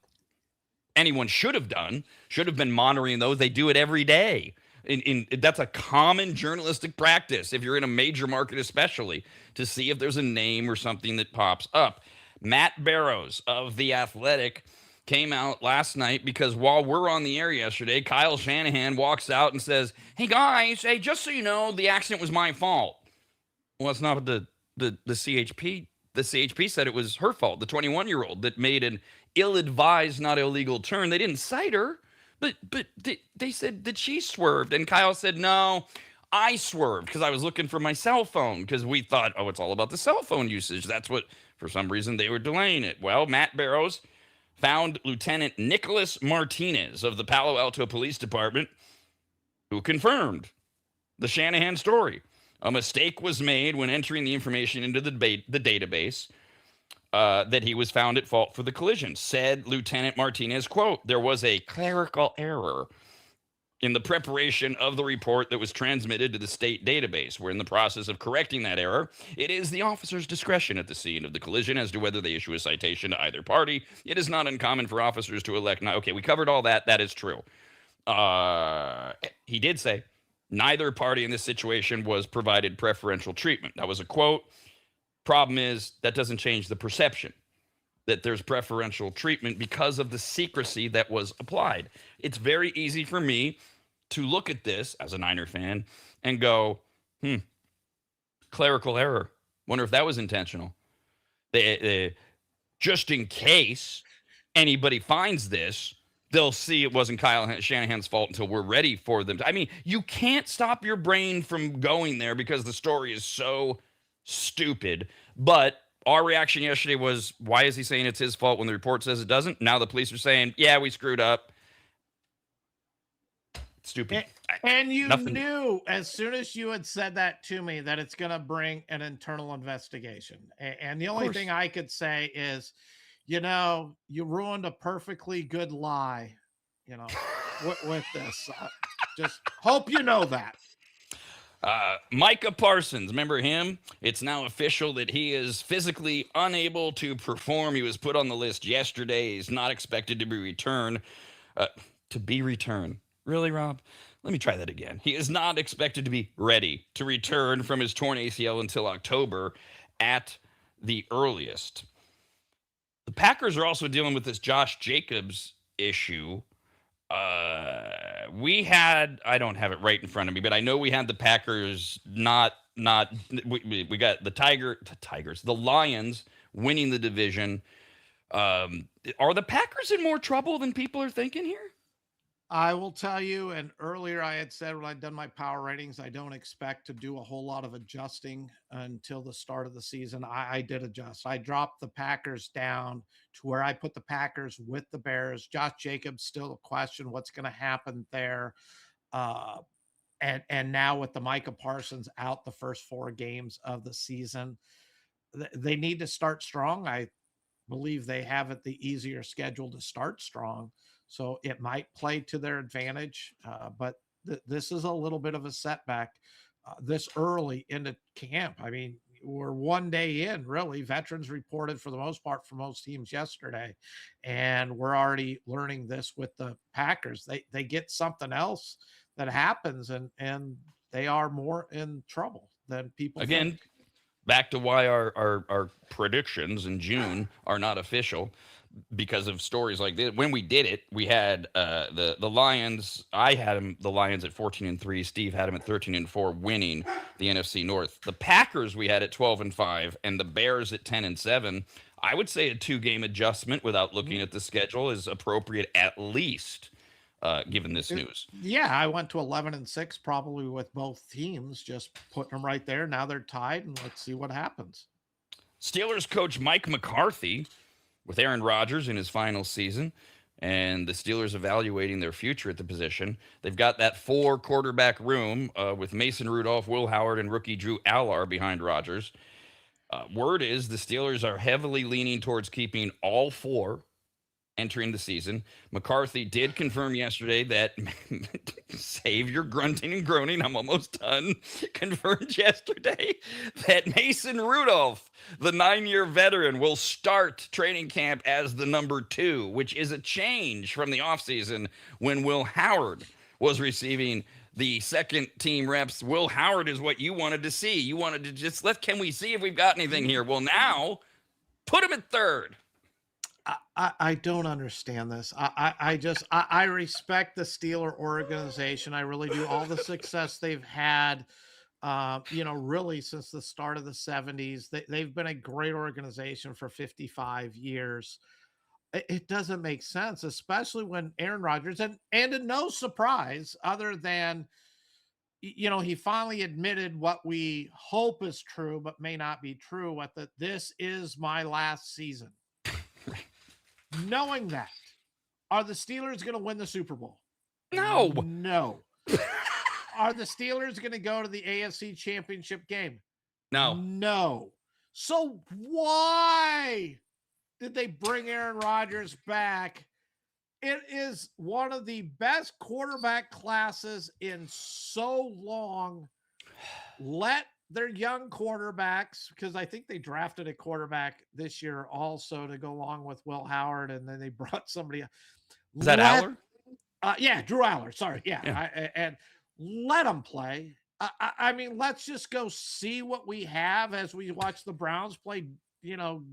Anyone should have done, should have been monitoring those. They do it every day. That's a common journalistic practice, if you're in a major market especially, to see if there's a name or something that pops up. Matt Barrows of The Athletic came out last night because while we're on the air yesterday, Kyle Shanahan walks out and says, hey guys, hey, just so you know, the accident was my fault. Well, it's not the CHP. The CHP said it was her fault, the 21-year-old that made an ill-advised, not illegal turn. They didn't cite her, but they said that she swerved. And Kyle said, no, I swerved because I was looking for my cell phone, because we thought, oh, it's all about the cell phone usage. That's what, for some reason, they were delaying it. Well, Matt Barrows found Lieutenant Nicholas Martinez of the Palo Alto Police Department, who confirmed the Shanahan story. A mistake was made when entering the information into the database. That he was found at fault for the collision. Said Lieutenant Martinez, quote, there was a clerical error in the preparation of the report that was transmitted to the state database. We're in the process of correcting that error. It is the officer's discretion at the scene of the collision as to whether they issue a citation to either party. It is not uncommon for officers to elect. Okay, we covered all that. That is true. He did say neither party in this situation was provided preferential treatment. That was a quote. Problem is, that doesn't change the perception. that there's preferential treatment because of the secrecy that was applied. It's very easy for me to look at this as a Niner fan and go, clerical error. Wonder if that was intentional. Just in case anybody finds this, they'll see it wasn't Kyle Shanahan's fault until we're ready for them. I mean, you can't stop your brain from going there because the story is so stupid. But our reaction yesterday was, why is he saying it's his fault when the report says it doesn't? Now the police are saying, yeah, we screwed up. Stupid. And you knew as soon as you had said that to me that it's going to bring an internal investigation. And the only thing I could say is, you ruined a perfectly good lie, with this. Just hope you know that. Micah Parsons, remember him? It's now official that he is physically unable to perform. He was put on the list yesterday. He's not expected to be returned. Really, Rob? Let me try that again. He is not expected to be ready to return from his torn ACL until October at the earliest. The Packers are also dealing with this Josh Jacobs issue. I don't have it right in front of me, but I know we had the Packers we got the Lions winning the division. Are the Packers in more trouble than people are thinking here? I will tell you, and earlier I had said when I'd done my power ratings, I don't expect to do a whole lot of adjusting until the start of the season. I did adjust. I dropped the Packers down to where I put the Packers with the Bears. Josh Jacobs, still a question what's going to happen there. And now with the Micah Parsons out the first 4 games of the season, they need to start strong. I believe they have it the easier schedule to start strong. So it might play to their advantage, but this is a little bit of a setback this early into camp. I mean, we're 1 day in, really. Veterans reported for the most part for most teams yesterday, and we're already learning this with the Packers. They get something else that happens, and they are more in trouble than people think. Back to why our predictions in June are not official. Because of stories like this. When we did it, we had the Lions. I had the Lions at 14-3. Steve had them at 13-4, winning the NFC North. The Packers we had at 12-5, and the Bears at 10-7. I would say a 2-game adjustment without looking at the schedule is appropriate, at least, given this news. Yeah, I went to 11-6, probably with both teams, just putting them right there. Now they're tied, and let's see what happens. Steelers coach Mike McCarthy, with Aaron Rodgers in his final season, and the Steelers evaluating their future at the position. They've got that 4 quarterback room with Mason Rudolph, Will Howard, and rookie Drew Aller behind Rodgers. Word is the Steelers are heavily leaning towards keeping all 4 entering the season. McCarthy did confirm yesterday that, save your grunting and groaning, I'm almost done, confirmed yesterday that Mason Rudolph, the 9-year veteran, will start training camp as the number 2, which is a change from the offseason when Will Howard was receiving the second team reps. Will Howard is what you wanted to see. You wanted to just can we see if we've got anything here? Well, now put him at 3rd. I don't understand this. I respect the Steeler organization. I really do. All the success they've had, really since the start of the 70s. They've been a great organization for 55 years. It doesn't make sense, especially when Aaron Rodgers, and in no surprise other than, he finally admitted what we hope is true, but may not be true, that this is my last season. Knowing that, are the Steelers going to win the Super Bowl? No. Are the Steelers going to go to the AFC Championship game? No. So why did they bring Aaron Rodgers back? It is one of the best quarterback classes in so long. Let their young quarterbacks, because I think they drafted a quarterback this year also to go along with Will Howard, and then they brought somebody. Is that Aller? Yeah, Drew Aller. Sorry, yeah. And let them play. I mean, let's just go see what we have as we watch the Browns play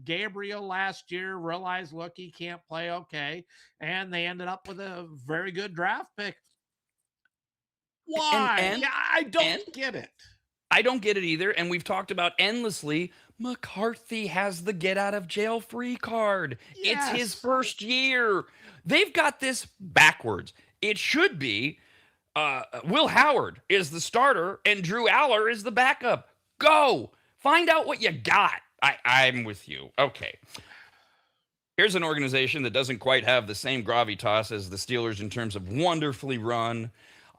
Gabriel last year, realized, look, he can't play okay, and they ended up with a very good draft pick. And Why? and Yeah, I and don't get it. I don't get it either. And we've talked about endlessly. McCarthy has the get out of jail free card. It's his Yes. first year. They've got this backwards. It should be Will Howard is the starter and Drew Aller is the backup. Go find out what you got. I'm with you. Okay. Here's an organization that doesn't quite have the same gravitas as the Steelers in terms of wonderfully run,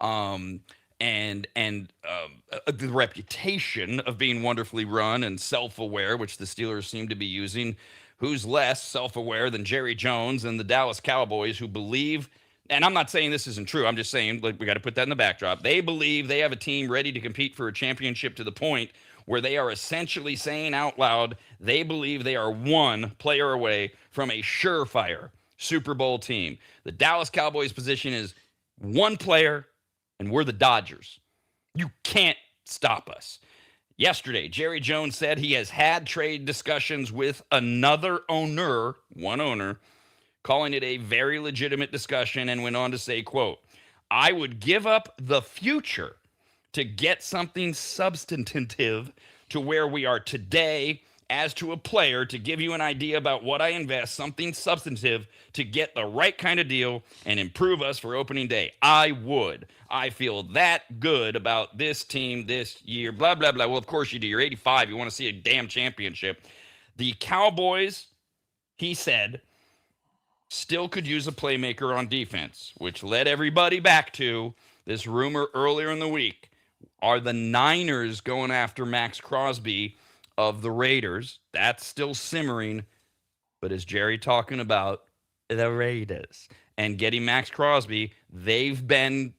and the reputation of being wonderfully run and self-aware, which the Steelers seem to be using. Who's less self-aware than Jerry Jones and the Dallas Cowboys, who believe, and I'm not saying this isn't true, I'm just saying, like, we got to put that in the backdrop. They believe they have a team ready to compete for a championship to the point where they are essentially saying out loud they believe they are one player away from a surefire Super Bowl team. The Dallas Cowboys position is one player, and we're the Dodgers. You can't stop us. Yesterday, Jerry Jones said he has had trade discussions with another owner, one owner, calling it a very legitimate discussion, and went on to say, quote, I would give up the future to get something substantive to where we are today as to a player. To give you an idea about what I invest, something substantive to get the right kind of deal and improve us for opening day. I would. I feel that good about this team this year, blah, blah, blah. Well, of course you do. You're 85. You want to see a damn championship. The Cowboys, he said, still could use a playmaker on defense, which led everybody back to this rumor earlier in the week. Are the Niners going after Max Crosby of the Raiders? That's still simmering. But is Jerry talking about the Raiders and getting Max Crosby? They've been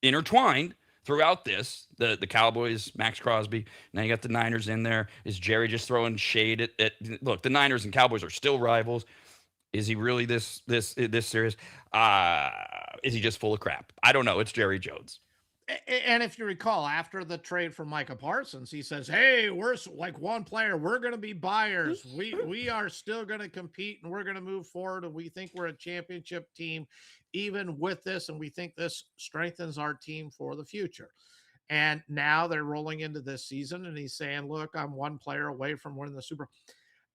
intertwined throughout this. The Cowboys, Max Crosby. Now you got the Niners in there. Is Jerry just throwing shade at look, the Niners and Cowboys are still rivals. Is he really this serious? Is he just full of crap? I don't know. It's Jerry Jones. And if you recall, after the trade for Micah Parsons, he says, hey, we're like one player. We're going to be buyers. We are still going to compete, and we're going to move forward. And we think we're a championship team, even with this. And we think this strengthens our team for the future. And now they're rolling into this season, and he's saying, look, I'm one player away from winning the Super.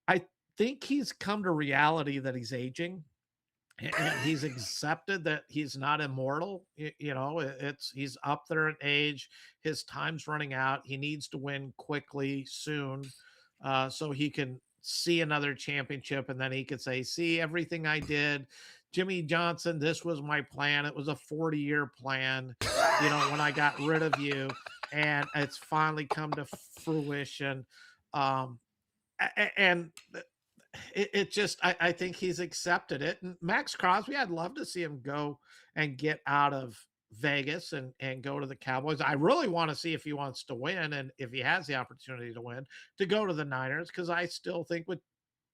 I think he's come to reality that he's aging. And he's accepted that he's not immortal. He's up there in age. His time's running out. He needs to win quickly, soon, so he can see another championship. And then he could say, see, everything I did, Jimmy Johnson, this was my plan. It was a 40-year plan, when I got rid of you. And it's finally come to fruition. And I think he's accepted it. And Max Crosby, I'd love to see him go and get out of Vegas and go to the Cowboys. I really want to see if he wants to win, and if he has the opportunity to win, to go to the Niners, because I still think with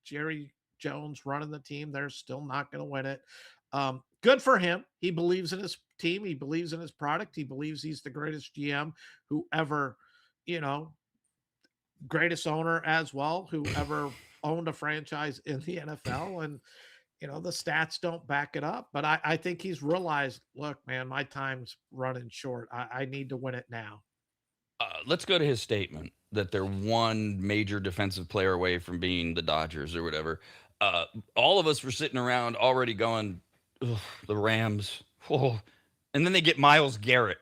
Jerry Jones running the team, they're still not going to win it. Good for him. He believes in his team. He believes in his product. He believes he's the greatest GM who ever, greatest owner as well, who ever owned a franchise in the NFL. And the stats don't back it up, but I think he's realized, look, man, my time's running short. I need to win it now. Let's go to his statement that they're one major defensive player away from being the Dodgers or whatever. All of us were sitting around already going, the Rams. Whoa. And then they get Myles Garrett.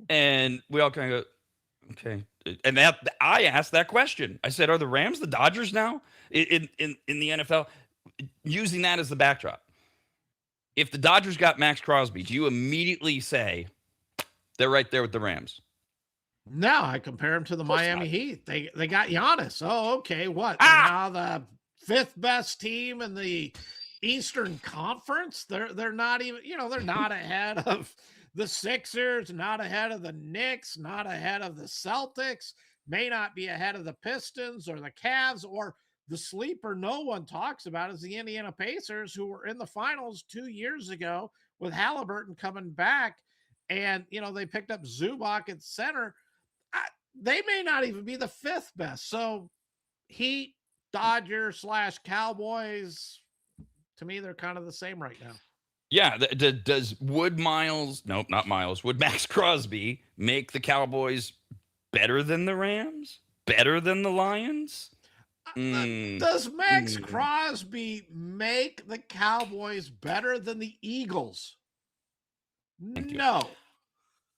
And we all kind of go, okay. And I asked that question. I said, are the Rams the Dodgers now in the NFL? Using that as the backdrop. If the Dodgers got Max Crosby, do you immediately say they're right there with the Rams? No, I compare them to the Miami Heat. They got Giannis. Oh, okay. What? Now the fifth best team in the Eastern Conference. They're not even, they're not ahead of the Sixers, not ahead of the Knicks, not ahead of the Celtics, may not be ahead of the Pistons or the Cavs, or the sleeper no one talks about is the Indiana Pacers, who were in the finals 2 years ago with Halliburton coming back. And, they picked up Zubac at center. They may not even be the fifth best. So Heat, Dodgers / Cowboys, to me, they're kind of the same right now. Yeah. Does Would Max Crosby make the Cowboys better than the Rams? Better than the Lions? Does Max Crosby make the Cowboys better than the Eagles? No.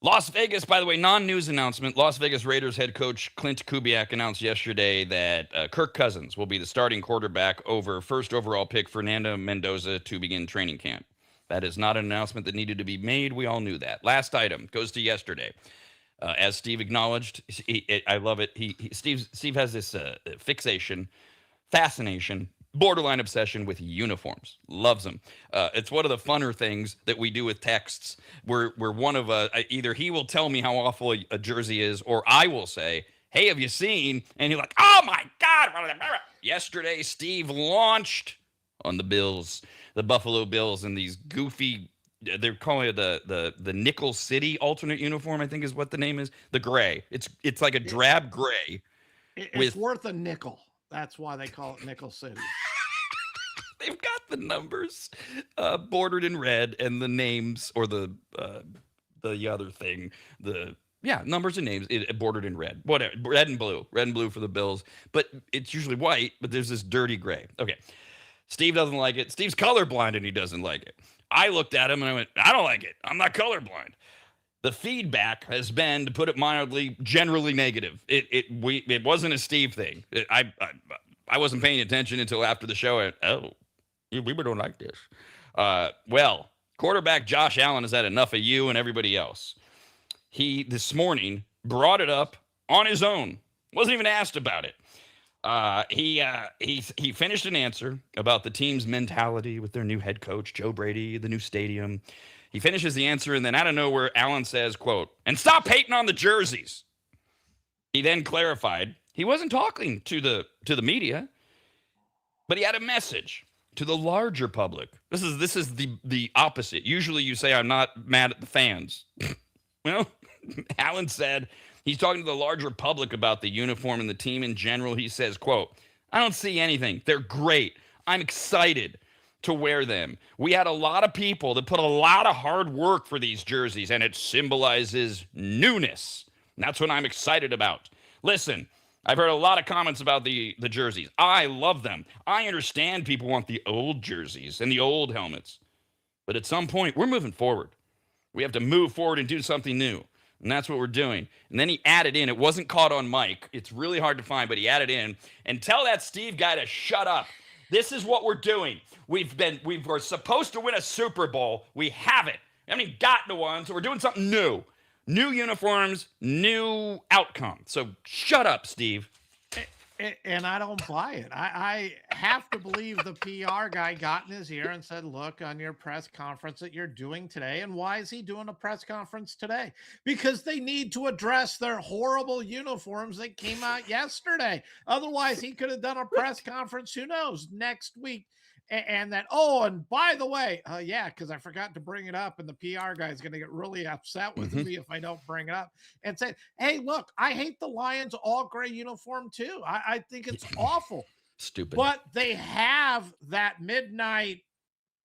Las Vegas, by the way, non-news announcement. Las Vegas Raiders head coach Clint Kubiak announced yesterday that Kirk Cousins will be the starting quarterback over first overall pick Fernando Mendoza to begin training camp. That is not an announcement that needed to be made. We all knew that. Last item goes to yesterday. As Steve acknowledged, I love it. Steve has this fascination, borderline obsession with uniforms. Loves them. It's one of the funner things that we do with texts where one of either he will tell me how awful a jersey is, or I will say, hey, have you seen? And he's like, oh my God. Yesterday, Steve launched on the Buffalo Bills, and these goofy, they're calling it the Nickel City alternate uniform, I think is what the name is. The gray. It's like a drab gray. It's worth a nickel. That's why they call it Nickel City. They've got the numbers bordered in red, and the names, or the other thing, numbers and names bordered in red. Whatever, red and blue for the Bills. But it's usually white, but there's this dirty gray. Okay. Steve doesn't like it. Steve's colorblind, and he doesn't like it. I looked at him and I went, I don't like it. I'm not colorblind. The feedback has been, to put it mildly, generally negative. It wasn't a Steve thing. I wasn't paying attention until after the show. We don't like this. Well, quarterback Josh Allen has had enough of you and everybody else. He, this morning, brought it up on his own. Wasn't even asked about it. He finished an answer about the team's mentality with their new head coach, Joe Brady, the new stadium. He finishes the answer, and then out of nowhere, Allen says, quote, and stop hating on the jerseys. He then clarified he wasn't talking to the media, but he had a message to the larger public. This is the opposite. Usually you say, I'm not mad at the fans. Well, Allen said he's talking to the larger public about the uniform and the team in general. He says, quote, I don't see anything. They're great. I'm excited to wear them. We had a lot of people that put a lot of hard work for these jerseys, and it symbolizes newness. And that's what I'm excited about. Listen, I've heard a lot of comments about the jerseys. I love them. I understand people want the old jerseys and the old helmets. But at some point, we're moving forward. We have to move forward and do something new. And that's what we're doing. And then he added in, it wasn't caught on mic. It's really hard to find, but he added in, and tell that Steve guy to shut up. This is what we're doing. We were supposed to win a Super Bowl. We haven't. We haven't even gotten to one, so we're doing something new. New uniforms, new outcome. So shut up, Steve. And I don't buy it. I have to believe the PR guy got in his ear and said, look, on your press conference that you're doing today. And why is he doing a press conference today? Because they need to address their horrible uniforms that came out yesterday. Otherwise, he could have done a press conference, who knows, next week. And then, and by the way, because I forgot to bring it up, and the PR guy is going to get really upset with me if I don't bring it up, and say, hey, look, I hate the Lions all gray uniform too. I think it's awful. Stupid. But they have that midnight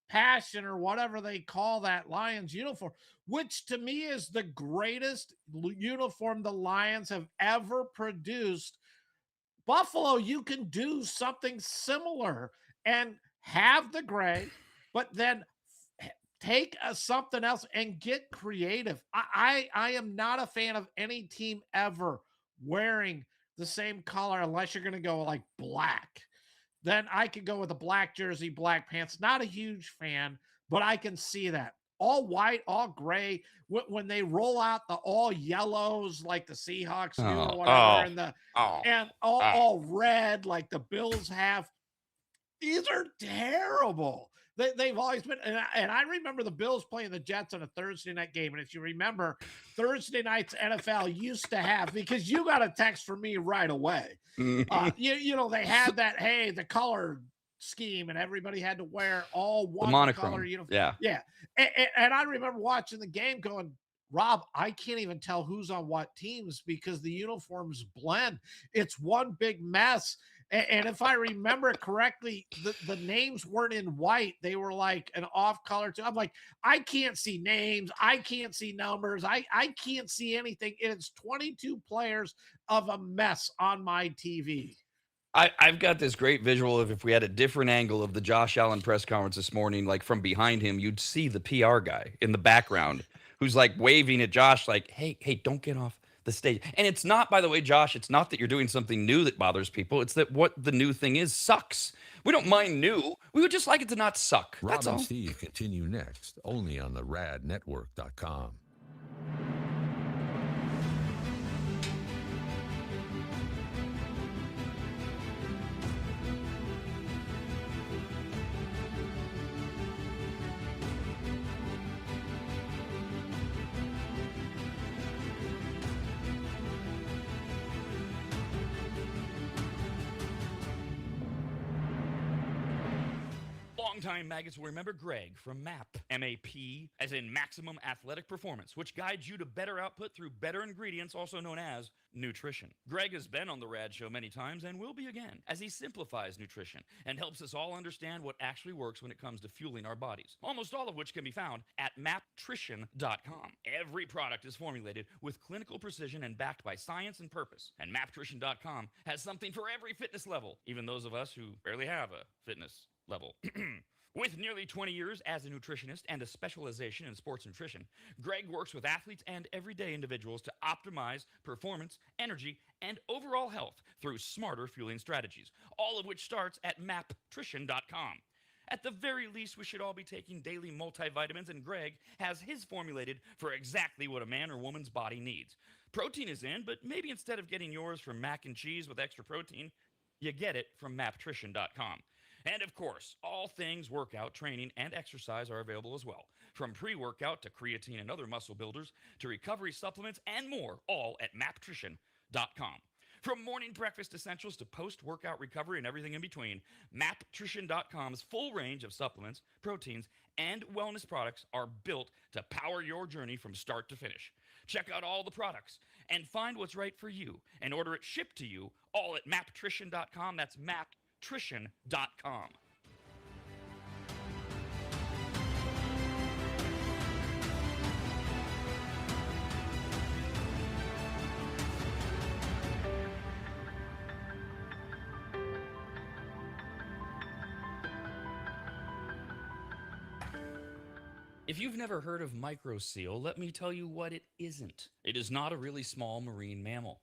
passion, or whatever they call that Lions uniform, which to me is the greatest uniform the Lions have ever produced. Buffalo, you can do something similar and have the gray, but then take something else and get creative. I am not a fan of any team ever wearing the same color unless you're going to go like black. Then I could go with a black jersey, black pants. Not a huge fan, but I can see that. All white, all gray. When they roll out the all yellows like the Seahawks do or whatever, and all red like the Bills have. These are terrible. They've always been, and I remember the Bills playing the Jets on a Thursday night game. And if you remember, Thursday nights NFL used to have, because you got a text from me right away. They had that, hey, the color scheme, and everybody had to wear all one color uniform. Yeah. And I remember watching the game going, Rob, I can't even tell who's on what teams because the uniforms blend. It's one big mess. And if I remember correctly, the names weren't in white. They were like an off color too. I'm like, I can't see names. I can't see numbers. I can't see anything. And it's 22 players of a mess on my TV. I've got this great visual of if we had a different angle of the Josh Allen press conference this morning, like from behind him, you'd see the PR guy in the background who's like waving at Josh, like, hey, don't get off the stage. And it's not, by the way, Josh, it's not that you're doing something new that bothers people. It's that what the new thing is sucks. We don't mind new. We would just like it to not suck. Rob That's and all. Steve continue next, only on the radnetwork.com. Longtime maggots will remember Greg from MAP, M-A-P, as in Maximum Athletic Performance, which guides you to better output through better ingredients, also known as nutrition. Greg has been on the Rad Show many times and will be again, as he simplifies nutrition and helps us all understand what actually works when it comes to fueling our bodies, almost all of which can be found at maptrition.com. Every product is formulated with clinical precision and backed by science and purpose, and maptrition.com has something for every fitness level, even those of us who barely have a fitness level. With nearly 20 years as a nutritionist and a specialization in sports nutrition, Greg works with athletes and everyday individuals to optimize performance, energy, and overall health through smarter fueling strategies, all of which starts at maptrition.com. At the very least, we should all be taking daily multivitamins, and Greg has his formulated for exactly what a man or woman's body needs. Protein is in, but maybe instead of getting yours from mac and cheese with extra protein, you get it from maptrition.com. And of course, all things workout, training, and exercise are available as well. From pre-workout to creatine and other muscle builders to recovery supplements and more, all at maptrition.com. From morning breakfast essentials to post-workout recovery and everything in between, maptrition.com's full range of supplements, proteins, and wellness products are built to power your journey from start to finish. Check out all the products and find what's right for you and order it shipped to you all at maptrition.com. That's maptrition.com. If you've never heard of microseal, let me tell you what it isn't. It is not a really small marine mammal.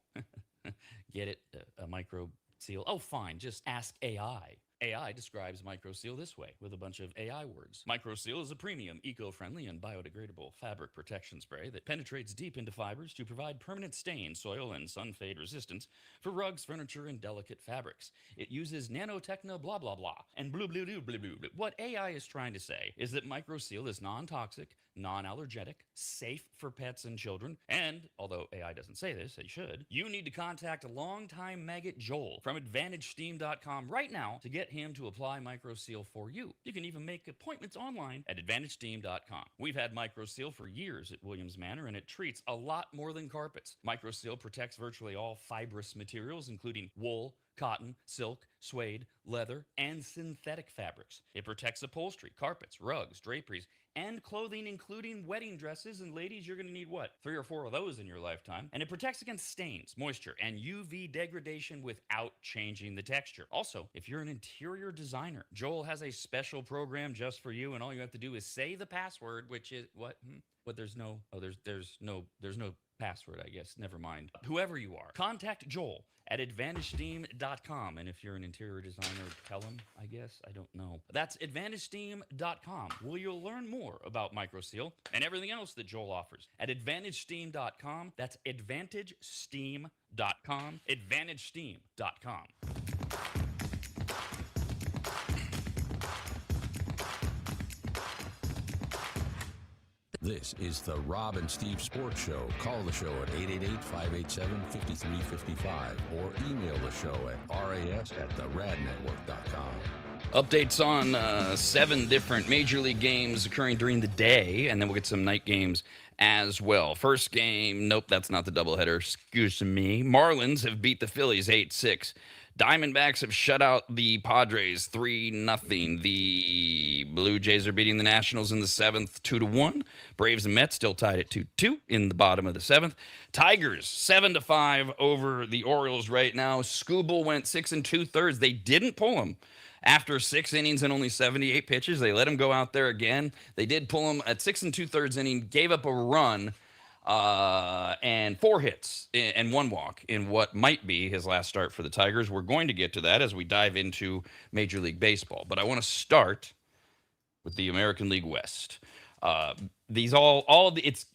Get it? A micro seal? Oh, fine. Just ask AI. AI describes microseal this way with a bunch of AI words. Microseal is a premium, eco-friendly, and biodegradable fabric protection spray that penetrates deep into fibers to provide permanent stain, soil, and sun fade resistance for rugs, furniture, and delicate fabrics. It uses nanotechno blah blah blah and blue blue blue blue blue. What AI is trying to say is that microseal is non-toxic, non-allergenic, safe for pets and children, and although AI doesn't say this, it should, you need to contact a longtime maggot Joel from AdvantageSteam.com right now to get him to apply microseal for you. You can even make appointments online at AdvantageSteam.com. We've had microseal for years at Williams Manor, and it treats a lot more than carpets. Microseal protects virtually all fibrous materials, including wool, cotton, silk, suede, leather, and synthetic fabrics. It protects upholstery, carpets, rugs, draperies, and clothing, including wedding dresses. And ladies, you're going to need what? 3 or 4 of those in your lifetime. And it protects against stains, moisture, and UV degradation without changing the texture. Also, if you're an interior designer, Joel has a special program just for you, and all you have to do is say the password, which is what? But there's no password, I guess. Never mind. Whoever you are, contact Joel at AdvantageSteam.com. And if you're an interior designer, tell him, I guess. I don't know. That's AdvantageSteam.com, where you'll learn more about microseal and everything else that Joel offers. At AdvantageSteam.com. That's AdvantageSteam.com. AdvantageSteam.com. This is the Rob and Steve Sports Show. Call the show at 888-587-5355 or email the show at ras@theradnetwork.com. Updates on 7 different Major League games occurring during the day, and then we'll get some night games as well. First game, nope, that's not the doubleheader. Excuse me. Marlins have beat the Phillies 8-6 Diamondbacks have shut out the Padres 3-0. The Blue Jays are beating the Nationals in the 7th 2-1. Braves and Mets still tied at 2-2 in the bottom of the 7th. Tigers 7-5 over the Orioles right now. Skubal went 6 2/3. They didn't pull him after 6 innings and only 78 pitches. They let him go out there again. They did pull him at 6 2/3 inning, gave up a run and 4 hits and 1 walk in what might be his last start for the Tigers. We're going to get to that as we dive into Major League Baseball, but I want to start with the American League West. These all of the it's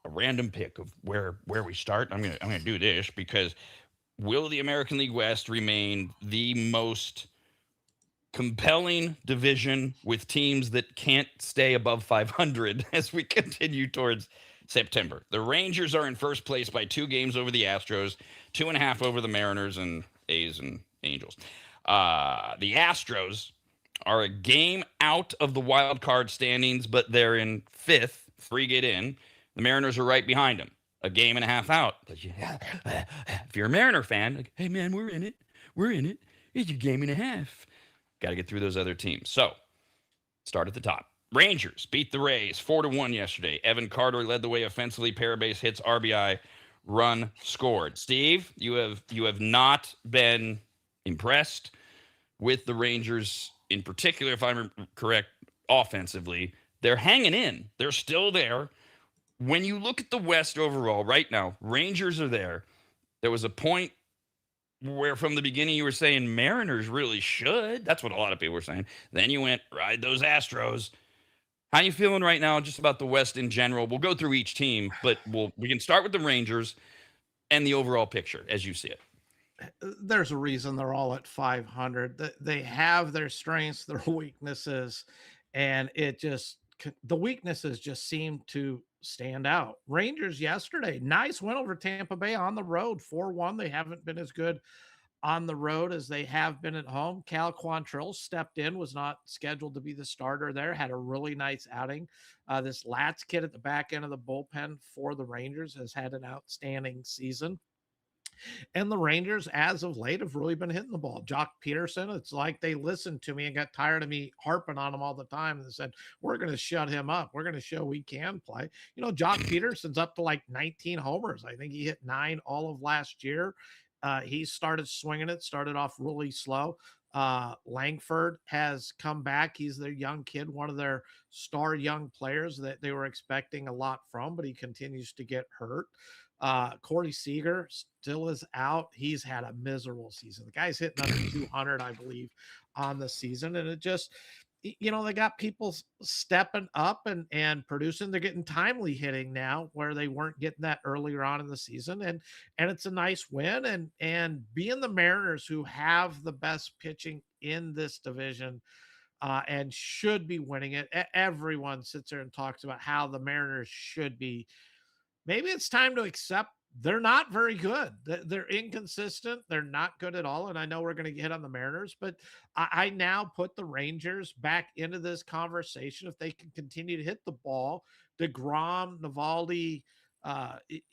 a random pick of where we start. I'm gonna do this because will the American League West remain the most compelling division with teams that can't stay above 500 as we continue towards September? The Rangers are in first place by 2 games over the Astros, 2.5 over the Mariners and A's and Angels. The Astros are a game out of the wild card standings, but they're in 5th, 3 get in. The Mariners are right behind them, a game and a half out. But if you're a Mariner fan, like, hey man, we're in it. It's a game and a half. Got to get through those other teams. So, start at the top. Rangers beat the Rays 4-1 yesterday. Evan Carter led the way offensively. Pair of base hits, RBI, run scored. Steve, you have not been impressed with the Rangers in particular, if I'm correct, offensively. They're hanging in. They're still there. When you look at the West overall right now, Rangers are there. There was a point where from the beginning you were saying Mariners really should. That's what a lot of people were saying. Then you went, ride those Astros. How you feeling right now just about the West in general? We'll go through each team, but we can start with the Rangers and the overall picture as you see it. There's a reason they're all at 500. They have their strengths, their weaknesses, and the weaknesses just seem to stand out. Rangers yesterday, nice win over Tampa Bay on the road, 4-1. They haven't been as good on the road as they have been at home. Cal Quantrill stepped in, was not scheduled to be the starter there, had a really nice outing. This Latz kid at the back end of the bullpen for the Rangers has had an outstanding season. And the Rangers, as of late, have really been hitting the ball. Jock Peterson, it's like they listened to me and got tired of me harping on him all the time and said, we're going to shut him up. We're going to show we can play. Jock Peterson's up to like 19 homers. I think he hit 9 all of last year. He started swinging it, started off really slow. Langford has come back. He's their young kid, one of their star young players that they were expecting a lot from, but he continues to get hurt. Corey Seager still is out. He's had a miserable season. The guy's hitting under 200, I believe, on the season. And it just, they got people stepping up and producing. They're getting timely hitting now where they weren't getting that earlier on in the season. And it's a nice win. And being the Mariners, who have the best pitching in this division, and should be winning it. Everyone sits there and talks about how the Mariners should be. Maybe it's time to accept they're not very good. They're inconsistent. They're not good at all. And I know we're going to get on the Mariners, but I now put the Rangers back into this conversation. If they can continue to hit the ball, DeGrom, Navalny,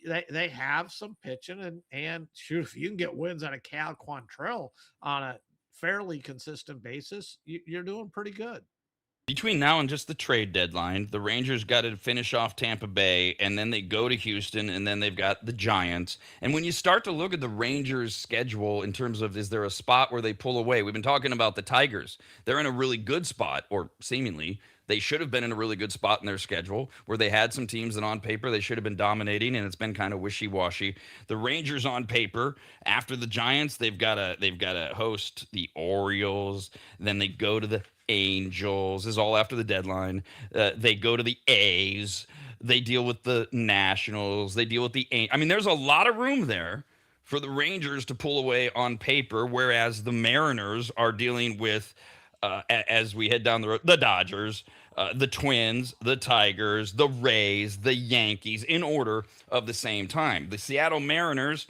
they have some pitching. And shoot, if you can get wins out of Cal Quantrill on a fairly consistent basis, you're doing pretty good. Between now and just the trade deadline, the Rangers got to finish off Tampa Bay, and then they go to Houston, and then they've got the Giants. And when you start to look at the Rangers' schedule in terms of, is there a spot where they pull away? We've been talking about the Tigers. They're in a really good spot, or seemingly. They should have been in a really good spot in their schedule where they had some teams that on paper they should have been dominating, and it's been kind of wishy-washy. The Rangers on paper, after the Giants, they've got to host the Orioles. Then they go to the Angels. This is all after the deadline. They go to the A's. They deal with the Nationals. They deal with the Angels. I mean, there's a lot of room there for the Rangers to pull away on paper, whereas the Mariners are dealing with, as we head down the road, the Dodgers, the Twins, the Tigers, the Rays, the Yankees, in order of the same time. The Seattle Mariners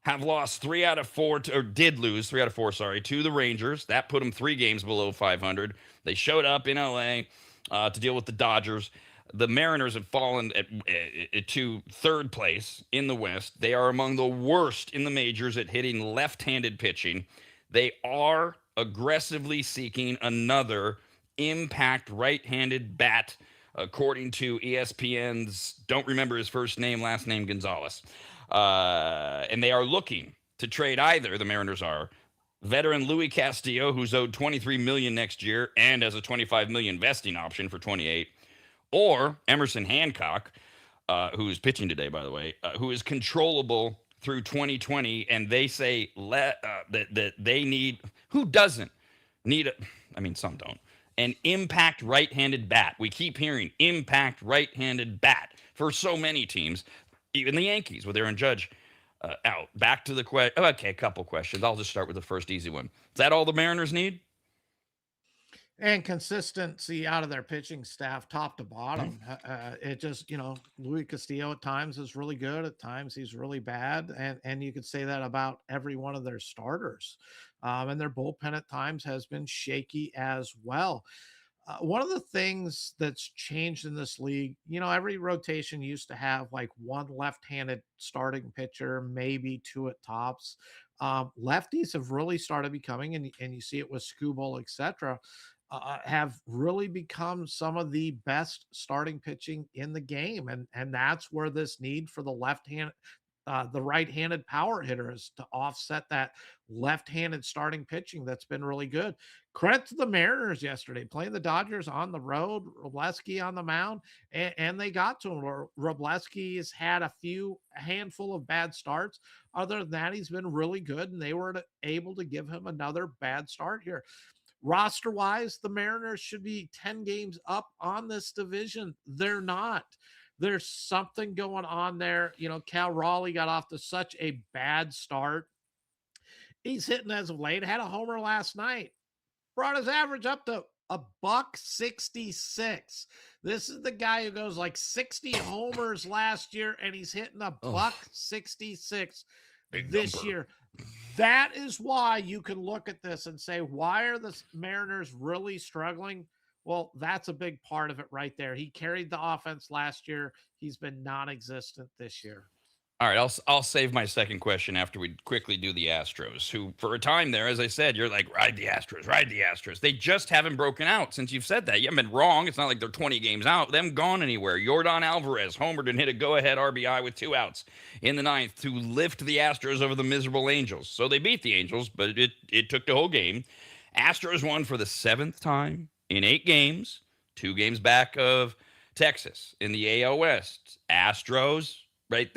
have lost 3 out of 4, or did lose 3 out of 4, to the Rangers. That put them 3 games below 500. They showed up in LA to deal with the Dodgers. The Mariners have fallen to third place in the West. They are among the worst in the majors at hitting left-handed pitching. They are aggressively seeking another impact right-handed bat, according to ESPN's, don't remember his first name, last name Gonzalez. And they are looking to trade either, the Mariners are, veteran Louis Castillo, who's owed $23 million next year and has a $25 million vesting option for 28, or Emerson Hancock, who's pitching today, by the way, who is controllable through 2020, and they say that they need, who doesn't need some don't, an impact right-handed bat. We keep hearing impact right-handed bat for so many teams, even the Yankees with Aaron Judge out. Back to the question. Okay, a couple questions. I'll just start with the first easy one. Is that all the Mariners need? And consistency out of their pitching staff, top to bottom. It just, Louis Castillo at times is really good. At times he's really bad. And you could say that about every one of their starters. And their bullpen at times has been shaky as well. One of the things that's changed in this league, every rotation used to have like one left-handed starting pitcher, maybe two at tops. Lefties have really started becoming, and you see it with Skubal, etc., have really become some of the best starting pitching in the game, and that's where this need for the the right-handed power hitters to offset that left-handed starting pitching that's been really good. Credit to the Mariners yesterday, playing the Dodgers on the road, Robleski on the mound, and they got to him. Robleski has had a handful of bad starts. Other than that, he's been really good, and they were able to give him another bad start here. Roster wise, the Mariners should be 10 games up on this division. They're not. There's something going on there. Cal Raleigh got off to such a bad start. He's hitting as of late, had a homer last night, brought his average up to $166. This is the guy who goes like 60 homers last year, and he's hitting $166 this year. That is why you can look at this and say, why are the Mariners really struggling? Well, that's a big part of it right there. He carried the offense last year. He's been non-existent this year. All right, I'll save my second question after we quickly do the Astros, who for a time there, as I said, you're like, ride the Astros. They just haven't broken out since you've said that. You haven't been wrong. It's not like they're 20 games out. They haven't gone anywhere. Yordan Alvarez homered and hit a go-ahead RBI with 2 outs in the ninth to lift the Astros over the miserable Angels. So they beat the Angels, but it took the whole game. Astros won for the 7th time in 8 games, 2 games back of Texas in the AL West. Astros, right?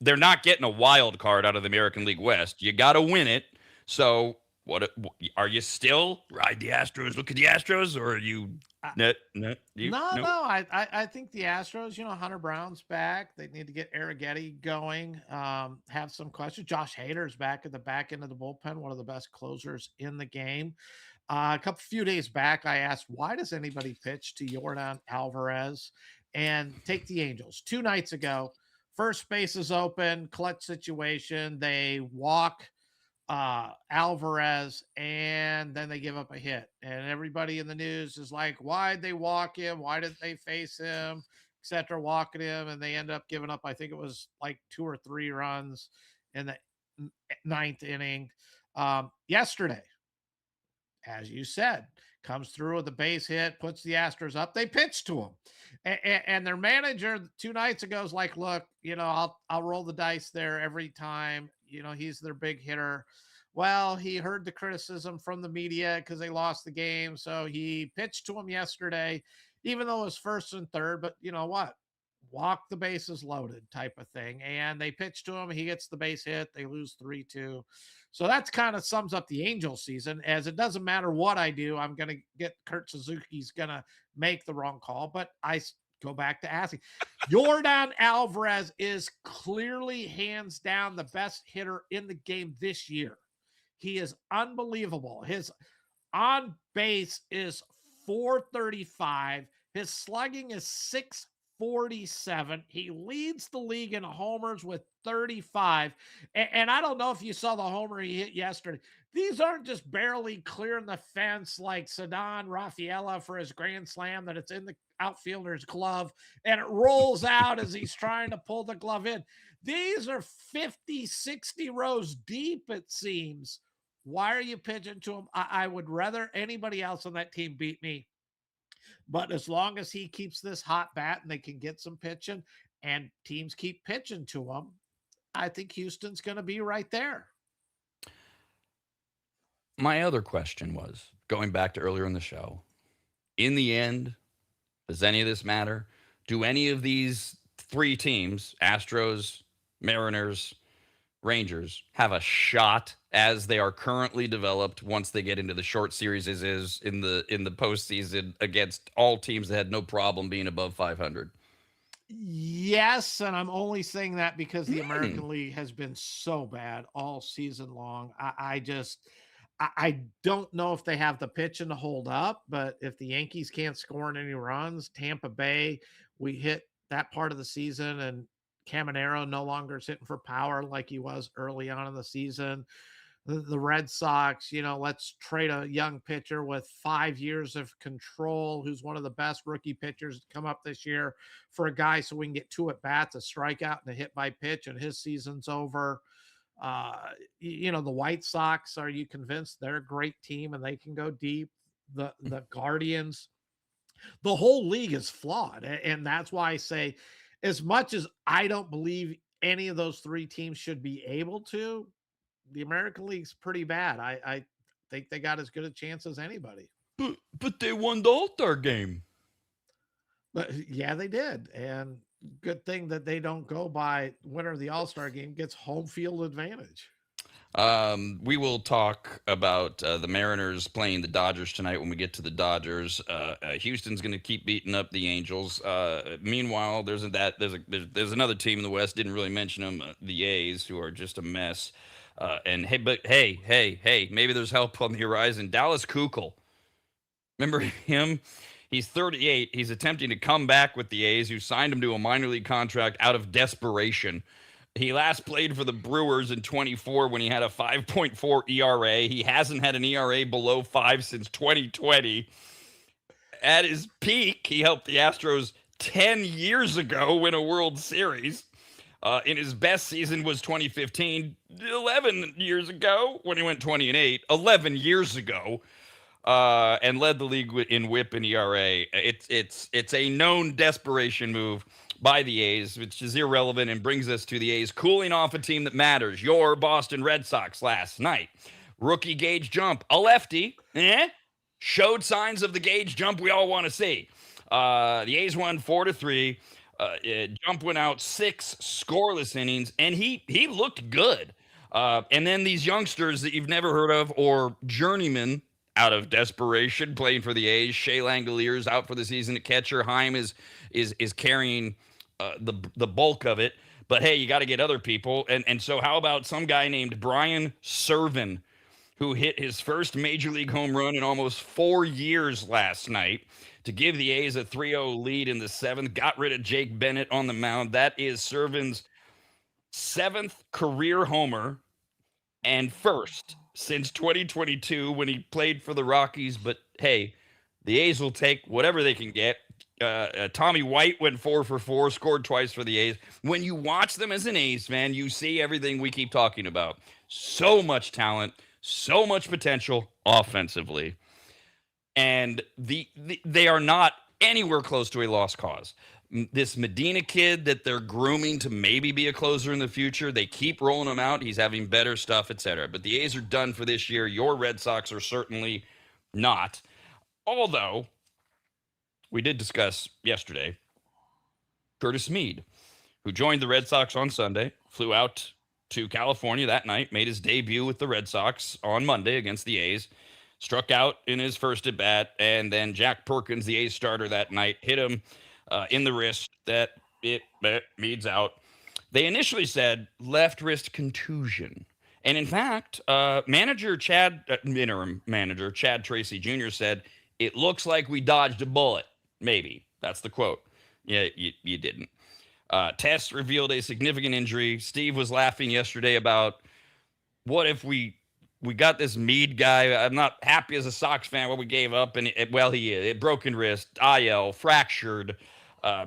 They're not getting a wild card out of the American League West. You got to win it. So, what are you still ride the Astros? Look at the Astros, or are you? No. I think the Astros. Hunter Brown's back. They need to get Arrighetti going. Have some questions. Josh Hader's back at the back end of the bullpen, one of the best closers in the game. A few days back, I asked, why does anybody pitch to Yordan Alvarez? And take the Angels. 2 nights ago, first base is open, clutch situation. They walk Alvarez, and then they give up a hit. And everybody in the news is like, why'd they walk him? Why didn't they face him, etc., walking him? And they end up giving up, I think it was like 2 or 3 runs in the 9th inning. Yesterday, as you said, comes through with a base hit, puts the Astros up. They pitch to him. And their manager 2 nights ago is like, look, I'll roll the dice there every time. He's their big hitter. Well, he heard the criticism from the media because they lost the game. So he pitched to him yesterday, even though it was 1st and 3rd. But you know what? Walk the bases loaded type of thing. And they pitch to him. He gets the base hit. They lose 3-2. So that's kind of sums up the Angel season, as it doesn't matter what I do. I'm going to get Kurt Suzuki's going to make the wrong call. But I go back to asking. Yordan Alvarez is clearly hands down the best hitter in the game this year. He is unbelievable. His on base is .435. His slugging is 47. He leads the league in homers with 35. And I don't know if you saw the homer he hit yesterday. These aren't just barely clearing the fence like Ceddanne Rafaela for his grand slam, that it's in the outfielder's glove and it rolls out as he's trying to pull the glove in. These are 50, 60 rows deep, it seems. Why are you pitching to him? I would rather anybody else on that team beat me. But as long as he keeps this hot bat and they can get some pitching and teams keep pitching to him, I think Houston's going to be right there. My other question was, going back to earlier in the show, in the end, does any of this matter? Do any of these three teams, Astros, Mariners, Rangers, have a shot as they are currently developed once they get into the short series is in the postseason against all teams that had no problem being above 500? Yes, and I'm only saying that because the American League has been so bad all season long. I don't know if they have the pitching to hold up, but if the Yankees can't score in any runs, Tampa Bay, we hit that part of the season and Caminero no longer is hitting for power like he was early on in the season. The Red Sox, let's trade a young pitcher with 5 years of control, who's one of the best rookie pitchers to come up this year, for a guy so we can get 2 at bats, a strikeout and a hit by pitch, and his season's over. The White Sox, are you convinced they're a great team and they can go deep? The Guardians, the whole league is flawed. And that's why I say, as much as I don't believe any of those three teams should be able to, the American League's pretty bad. I think they got as good a chance as anybody. But they won the All-Star game. But yeah, they did. And good thing that they don't go by winner of the All-Star game gets home field advantage. We will talk about the Mariners playing the Dodgers tonight when we get to the Dodgers. Houston's going to keep beating up the Angels. Meanwhile, there's another team in the West. Didn't really mention them, the A's, who are just a mess. Hey, maybe there's help on the horizon. Dallas Keuchel, remember him? He's 38. He's attempting to come back with the A's, who signed him to a minor league contract out of desperation. He last played for the Brewers in 24 when he had a 5.4 ERA. He hasn't had an ERA below 5 since 2020. At his peak, he helped the Astros 10 years ago win a World Series. In his best season was 2015, 11 years ago when he went 20-8, 11 years ago, and led the league in WHIP and ERA. It's a known desperation move by the A's, which is irrelevant and brings us to the A's cooling off a team that matters. Your Boston Red Sox last night. Rookie Gage Jump, a lefty, showed signs of the Gage Jump we all want to see. The A's won 4-3. Jump went out 6 scoreless innings, and he looked good. And then these youngsters that you've never heard of, or journeymen out of desperation playing for the A's. Shea Langolier's out for the season at catcher. Heim is carrying the bulk of it. But hey, you got to get other people. And so how about some guy named Brian Serven, who hit his first major league home run in almost 4 years last night to give the A's a 3-0 lead in the 7th, got rid of Jake Bennett on the mound. That is Serven's 7th career homer and first since 2022 when he played for the Rockies. But hey, the A's will take whatever they can get. Tommy White went 4 for 4, scored twice for the A's. When you watch them as an A's fan, you see everything we keep talking about. So much talent, so much potential offensively. And they are not anywhere close to a lost cause. This Medina kid that they're grooming to maybe be a closer in the future, they keep rolling him out. He's having better stuff, etc. But the A's are done for this year. Your Red Sox are certainly not. Although, we did discuss yesterday Curtis Mead, who joined the Red Sox on Sunday, flew out to California that night, made his debut with the Red Sox on Monday against the A's, struck out in his first at bat, and then Jack Perkins, the A's starter that night, hit him in the wrist. Mead's out. They initially said left wrist contusion. And in fact, interim manager Chad Tracy Jr. said, it looks like we dodged a bullet. Maybe. That's the quote. Yeah, you didn't. Tests revealed a significant injury. Steve was laughing yesterday about what if we got this Mead guy. I'm not happy as a Sox fan what we gave up, and well, he is. Broken wrist, IL, fractured. Uh,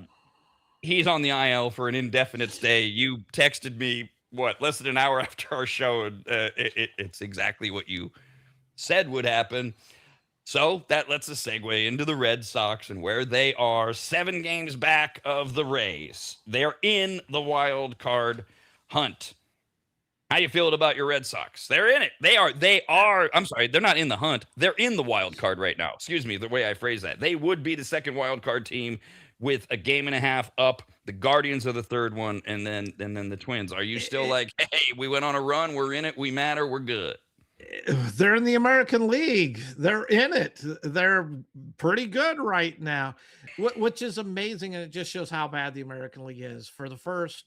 he's on the IL for an indefinite stay. You texted me what less than an hour after our show, and it's exactly what you said would happen. So that lets us segue into the Red Sox and where they are 7 games back of the Rays. They're in the wild card hunt. How you feeling about your Red Sox? They're in it. They are. I'm sorry, they're not in the hunt. They're in the wild card right now. Excuse me, the way I phrase that. They would be the second wild card team with a game and a half up. The Guardians are the third one, and then the Twins. Are you still like, hey, we went on a run, we're in it, we matter, we're good? They're in the American League. They're in it. They're pretty good right now, which is amazing. And it just shows how bad the American League is. For the first,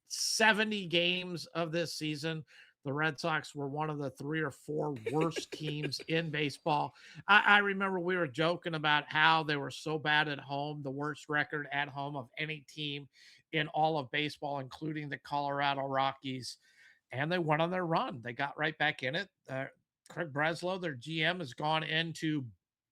70 games of this season, the Red Sox were one of the 3 or 4 worst teams in baseball. I remember we were joking about how they were so bad at home, the worst record at home of any team in all of baseball, including the Colorado Rockies, and they went on their run. They got right back in it. Craig Breslow, their GM, has gone into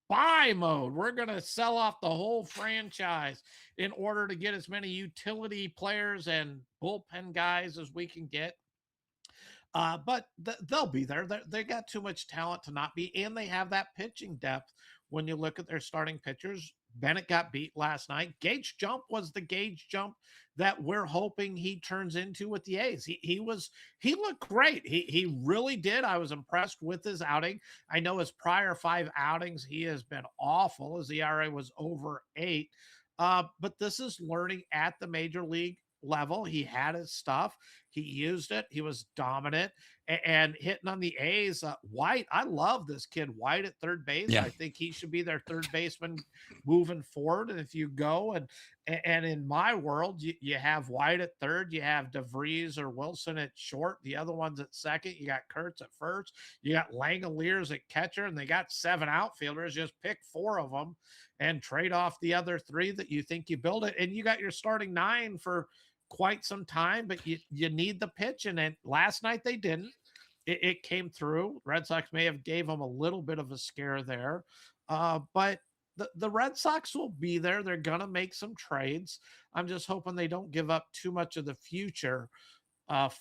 buy mode. We're going to sell off the whole franchise in order to get as many utility players and bullpen guys as we can get. But they'll be there. They got too much talent to not be, and they have that pitching depth. When you look at their starting pitchers, Bennett got beat last night. Gage Jump was the Gage Jump that we're hoping he turns into with the A's. He looked great. He really did. I was impressed with his outing. I know his prior 5 outings he has been awful. His ERA was over 8. But this is learning at the major league level. He had his stuff. He used it. He was dominant and hitting on the A's. White, I love this kid White at third base. Yeah. I think he should be their third baseman moving forward. And if you go and in my world, you have White at third, you have DeVries or Wilson at short, the other one's at second, you got Kurtz at first, you got Langoliers at catcher, and they got 7 outfielders. Just pick 4 of them and trade off the other 3 that you think you build it. And you got your starting 9 for quite some time, but you need the pitch. And last night they didn't. It came through. Red Sox may have gave them a little bit of a scare there, but the Red Sox will be there. They're gonna make some trades. I'm just hoping they don't give up too much of the future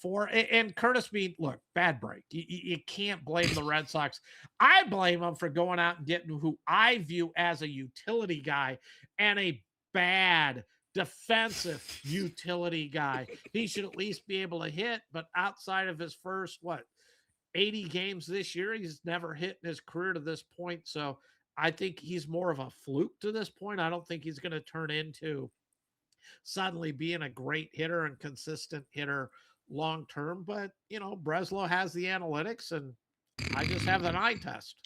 for and Curtis Mead. Look, bad break. You can't blame the Red Sox. I blame them for going out and getting who I view as a utility guy and a bad defensive utility guy. He should at least be able to hit, but outside of his first 80 games this year, he's never hit in his career to this point. So I think he's more of a fluke to this point. I don't think he's going to turn into suddenly being a great hitter and consistent hitter long term. But Breslow has the analytics, and I just have an eye test.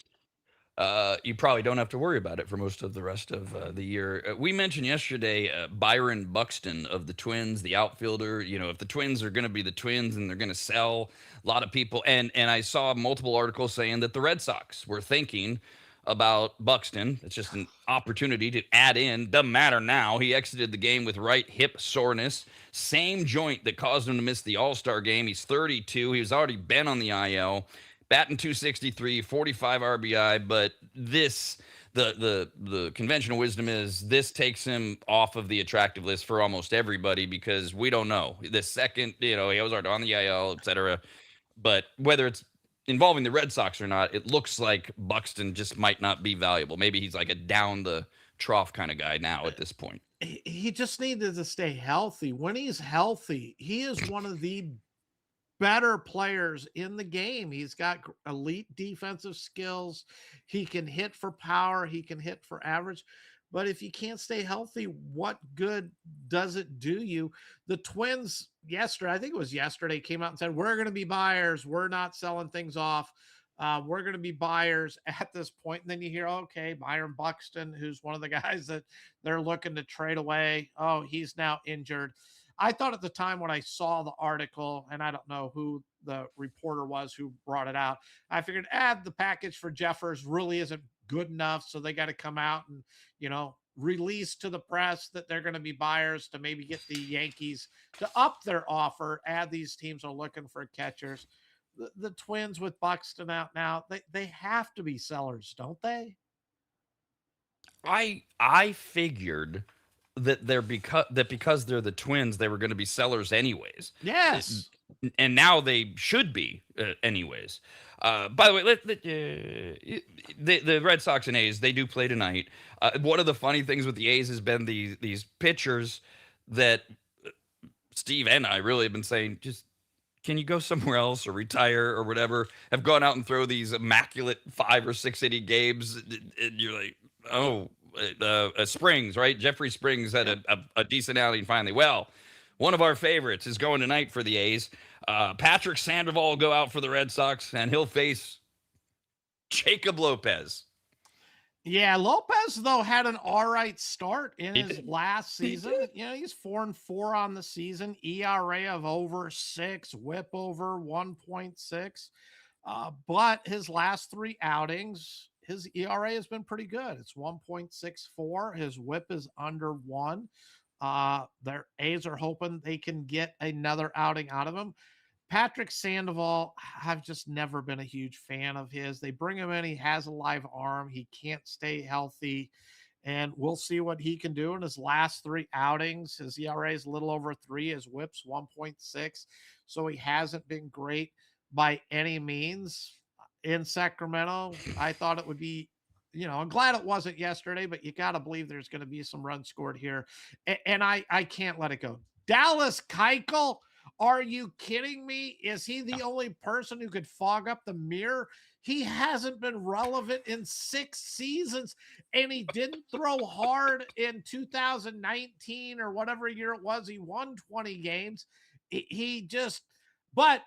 You probably don't have to worry about it for most of the rest of the year. We mentioned yesterday Byron Buxton of the Twins, the outfielder. If the Twins are going to be the Twins and they're going to sell a lot of people, and I saw multiple articles saying that the Red Sox were thinking about Buxton. It's just an opportunity to add in. Doesn't matter now. He exited the game with right hip soreness, same joint that caused him to miss the All-Star game. He's 32. He's already been on the IL. Batting 263, 45 RBI, but the conventional wisdom is this takes him off of the attractive list for almost everybody because we don't know. The second, he was already on the IL, et cetera. But whether it's involving the Red Sox or not, it looks like Buxton just might not be valuable. Maybe he's like a down the trough kind of guy now at this point. He just needed to stay healthy. When he's healthy, he is one of the better players in the game. He's got elite defensive skills. He can hit for power. He can hit for average. But if you can't stay healthy, what good does it do you? The Twins yesterday, I think it was yesterday, came out and said, we're going to be buyers. We're not selling things off. We're going to be buyers at this point. And then you hear, okay, Byron Buxton, who's one of the guys that they're looking to trade away. Oh, he's now injured. I thought at the time when I saw the article, and I don't know who the reporter was who brought it out, I figured, the package for Jeffers really isn't good enough. So they got to come out and, released to the press that they're going to be buyers to maybe get the Yankees to up their offer. Add these teams are looking for catchers. The Twins with Buxton out now, they have to be sellers, don't they? I figured that because they're the Twins, they were going to be sellers anyways. Yes. And now they should be anyways. By the way, the Red Sox and A's, they do play tonight. One of the funny things with the A's has been these pitchers that Steve and I really have been saying, just can you go somewhere else or retire or whatever, have gone out and throw these immaculate 5 or 6 inning games. And you're like, oh, Springs, right? Jeffrey Springs had a decent outing finally. Well, one of our favorites is going tonight for the A's. Patrick Sandoval will go out for the Red Sox, and he'll face Jacob Lopez. Yeah, Lopez, though, had an all right start in his last season. You know, he's 4-4 on the season, ERA of over 6, whip over 1.6. But his last 3 outings, his ERA has been pretty good. It's 1.64. His whip is under 1. Their A's are hoping they can get another outing out of him. Patrick Sandoval, I've just never been a huge fan of his. They bring him in. He has a live arm. He can't stay healthy. And we'll see what he can do in his last 3 outings. His ERA is a little over 3. His whip's 1.6. So he hasn't been great by any means in Sacramento. I thought it would be, you know, I'm glad it wasn't yesterday, but you got to believe there's going to be some runs scored here. And I can't let it go. Dallas Keuchel. Are you kidding me? Is he the only person who could fog up the mirror? He hasn't been relevant in 6 seasons, and he didn't throw hard in 2019 or whatever year it was. He won 20 games. But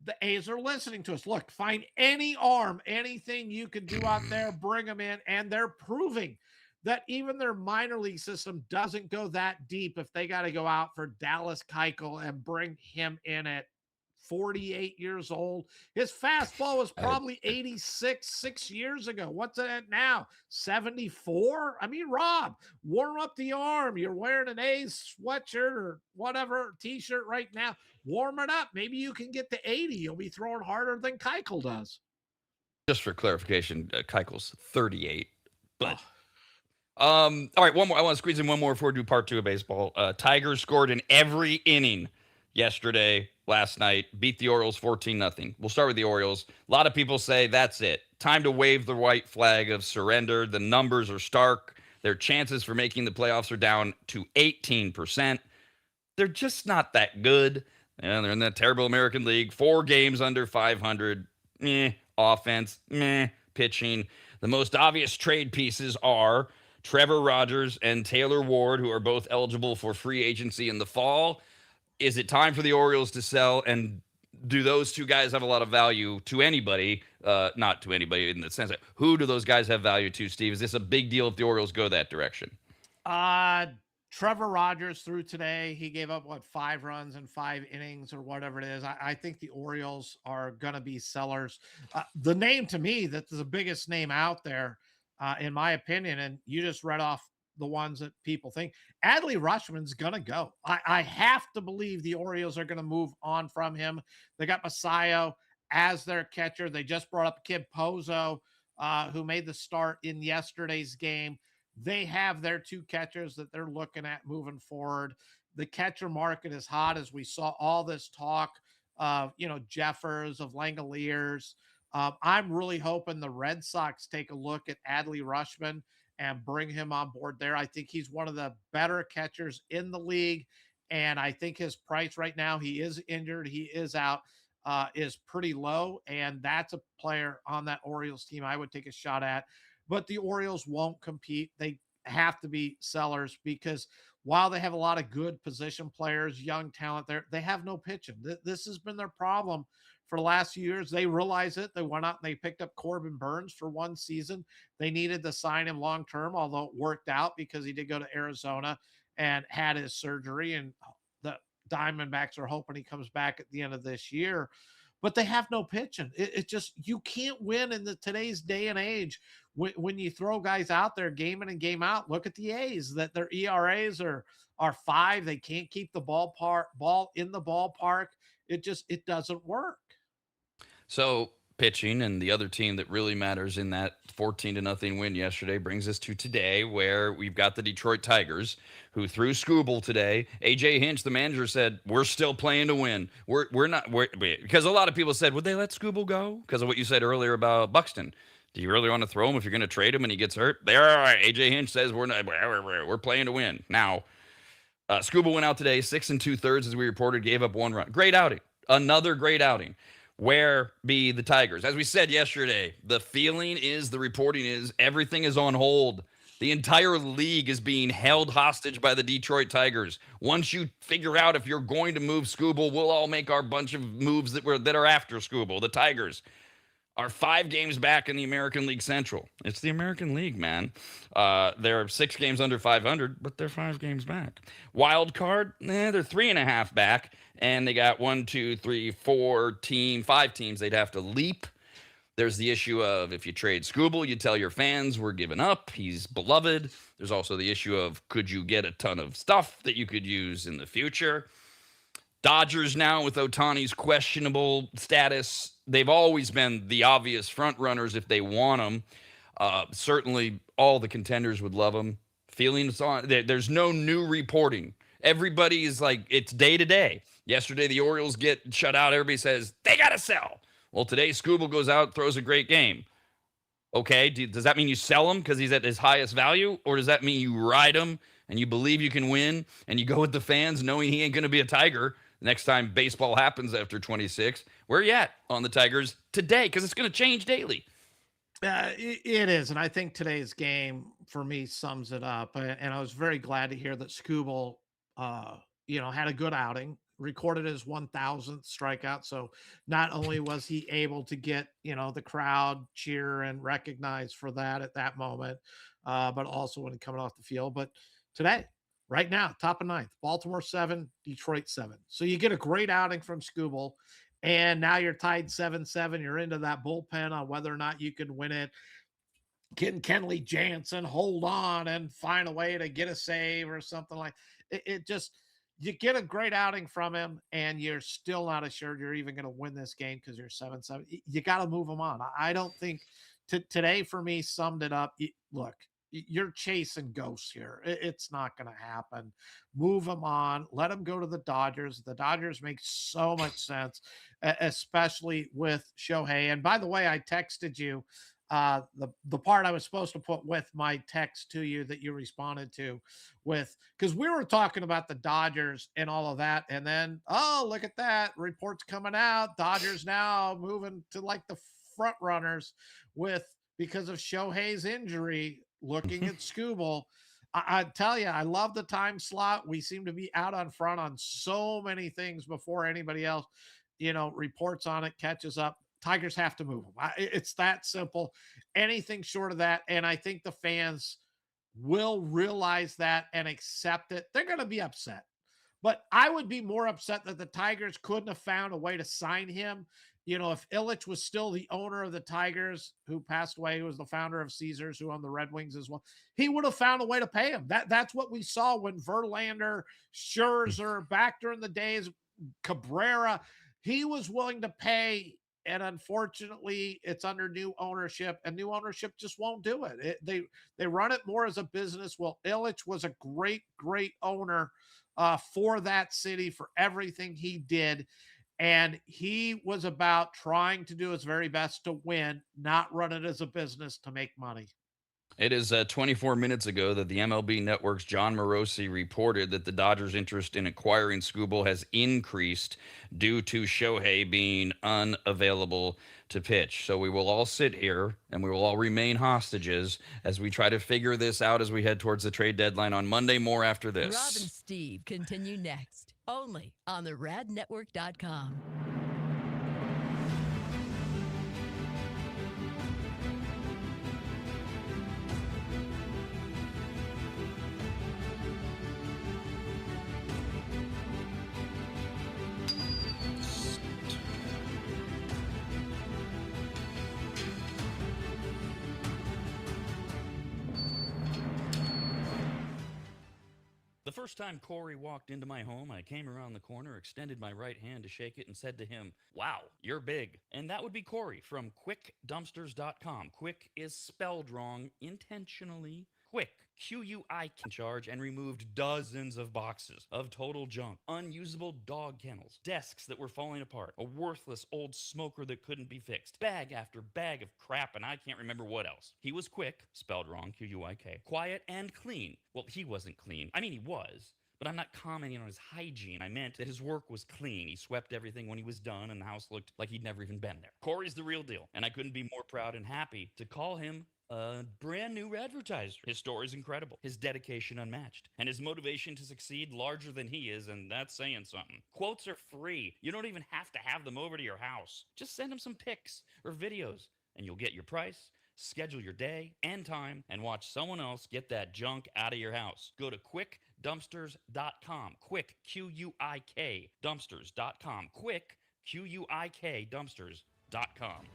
the A's are listening to us. Look, find any arm, anything you can do out there, bring them in, and they're proving that even their minor league system doesn't go that deep if they got to go out for Dallas Keuchel and bring him in at 48 years old. His fastball was probably 86 6 years ago. What's it at now? 74? I mean, Rob, warm up the arm. You're wearing an A's sweatshirt or whatever t-shirt right now. Warm it up. Maybe you can get to 80. You'll be throwing harder than Keuchel does. Just for clarification, Keuchel's 38. But all right, one more. I want to squeeze in one more before we do part 2 of baseball. Tigers scored in every inning yesterday, last night, beat the Orioles 14-0. We'll start with the Orioles. A lot of people say that's it. Time to wave the white flag of surrender. The numbers are stark. Their chances for making the playoffs are down to 18%. They're just not that good. Yeah, they're in that terrible American League. 4 games under 500. Meh. Offense. Meh. Pitching. The most obvious trade pieces are Trevor Rogers and Taylor Ward, who are both eligible for free agency in the fall. Is it time for the Orioles to sell? And do those 2 guys have a lot of value to anybody? Not to anybody in the sense that who do those guys have value to, Steve? Is this a big deal if the Orioles go that direction? Trevor Rogers threw today. He gave up 5 runs in 5 innings or whatever it is. I think the Orioles are going to be sellers. The name to me that's the biggest name out there, in my opinion, and you just read off the ones that people think, Adley Rutschman's going to go. I have to believe the Orioles are going to move on from him. They got Messiah as their catcher. They just brought up Kid Pozo, who made the start in yesterday's game. They have their 2 catchers that they're looking at moving forward. The catcher market is hot, as we saw all this talk of, Jeffers, of Langoliers. I'm really hoping the Red Sox take a look at Adley Rutschman and bring him on board there. I think he's one of the better catchers in the league. And I think his price right now, he is injured, he is out, is pretty low. And that's a player on that Orioles team I would take a shot at. But the Orioles won't compete. They have to be sellers because while they have a lot of good position players, young talent there, they have no pitching. This has been their problem for the last few years. They realize it. They went out and they picked up Corbin Burns for 1 season. They needed to sign him long-term, although it worked out because he did go to Arizona and had his surgery. And the Diamondbacks are hoping he comes back at the end of this year. but they have no pitching. It just, you can't win in today's day and age when you throw guys out there game in and game out. Look at the A's, that their ERAs are 5. They can't keep the ball in the ballpark. It doesn't work. So pitching and the other team that really matters in that 14-0 win yesterday brings us to today, where we've got the Detroit Tigers, who threw Scooble today. AJ Hinch, the manager, said, we're still playing to win. We're not, because a lot of people said, would they let Scooble go? Because of what you said earlier about Buxton. Do you really want to throw him if you're going to trade him and he gets hurt? There, all right. AJ Hinch says we're playing to win. Now, Scooble went out today, 6 2/3, as we reported, gave up 1 run. Great outing. Another great outing. Where be the Tigers? As we said yesterday, the feeling is, the reporting is, everything is on hold. The entire league is being held hostage by the Detroit Tigers. Once you figure out if you're going to move Scooble, we'll all make our bunch of moves that are after Scooble. The Tigers are 5 games back in the American League Central. It's the American League, man. They're 6 games under 500, but they're 5 games back. Wild card, they're 3.5 back, and they got 5 teams they'd have to leap. There's the issue of, if you trade Scooble, you tell your fans we're giving up. He's beloved. There's also the issue of, could you get a ton of stuff that you could use in the future? Dodgers now, with Ohtani's questionable status, they've always been the obvious front runners if they want him. Certainly all the contenders would love him. Feelings on, there's no new reporting. Everybody is like, it's day to day. Yesterday, the Orioles get shut out. Everybody says, they got to sell. Well, today, Scooble goes out, throws a great game. Okay, does that mean you sell him because he's at his highest value? Or does that mean you ride him and you believe you can win and you go with the fans knowing he ain't going to be a Tiger next time baseball happens after 26? Where are you at on the Tigers today? Because it's going to change daily. It is. And I think today's game, for me, sums it up. And I was very glad to hear that Scooble, had a good outing, recorded his 1,000th strikeout. So not only was he able to get, the crowd cheer and recognize for that at that moment, but also when coming off the field. But today, right now, top of 9th, Baltimore 7, Detroit 7. So you get a great outing from Scooble, and now you're tied 7-7. You're into that bullpen on whether or not you can win it. Can Kenley Jansen hold on and find a way to get a save or something like it? Just, you get a great outing from him, and you're still not assured you're even going to win this game because you're 7-7. You got to move him on. I don't think today, for me, summed it up. Look, you're chasing ghosts here. It's not going to happen. Move him on. Let him go to the Dodgers. The Dodgers make so much sense, especially with Shohei. And by the way, I texted you the part I was supposed to put with my text to you that you responded to with, because we were talking about the Dodgers and all of that. And then, oh, look at that. Reports coming out. Dodgers now moving to like the front runners because of Shohei's injury, looking at Scooble. I tell you, I love the time slot. We seem to be out on front on so many things before anybody else, reports on it, catches up. Tigers have to move them. It's that simple. Anything short of that, and I think the fans will realize that and accept it. They're going to be upset. But I would be more upset that the Tigers couldn't have found a way to sign him. If Ilitch was still the owner of the Tigers, who passed away, who was the founder of Caesars, who owned the Red Wings as well, he would have found a way to pay him. That's what we saw when Verlander, Scherzer, back during the days, Cabrera, he was willing to pay. And unfortunately, it's under new ownership, and new ownership just won't do it. They run it more as a business. Well, Ilitch was a great, great owner for that city, for everything he did. And he was about trying to do his very best to win, not run it as a business to make money. It is 24 minutes ago that the MLB Network's John Morosi reported that the Dodgers' interest in acquiring Scooble has increased due to Shohei being unavailable to pitch. So we will all sit here and we will all remain hostages as we try to figure this out as we head towards the trade deadline on Monday. More after this. Rob and Steve continue next, only on the radnetwork.com. The first time Corey walked into my home, I came around the corner, extended my right hand to shake it, and said to him, "Wow, you're big." And that would be Corey from QuickDumpsters.com. Quick is spelled wrong intentionally. Quick, Q-U-I, in charge and removed dozens of boxes of total junk, unusable dog kennels, desks that were falling apart, a worthless old smoker that couldn't be fixed, bag after bag of crap, and I can't remember what else. He was quick, spelled wrong, Q-U-I-K, quiet and clean. Well, he wasn't clean. I mean, he was. But I'm not commenting on his hygiene. I meant that his work was clean. He swept everything when he was done, and the house looked like he'd never even been there. Corey's the real deal, and I couldn't be more proud and happy to call him a brand new advertiser. His story's incredible, his dedication unmatched, and his motivation to succeed larger than he is, and that's saying something. Quotes are free. You don't even have to have them over to your house. Just send him some pics or videos, and you'll get your price, schedule your day and time, and watch someone else get that junk out of your house. Go to QuickDumpsters.com. Quick, Q-U-I-K, Dumpsters.com. Quick, Q-U-I-K, Dumpsters.com.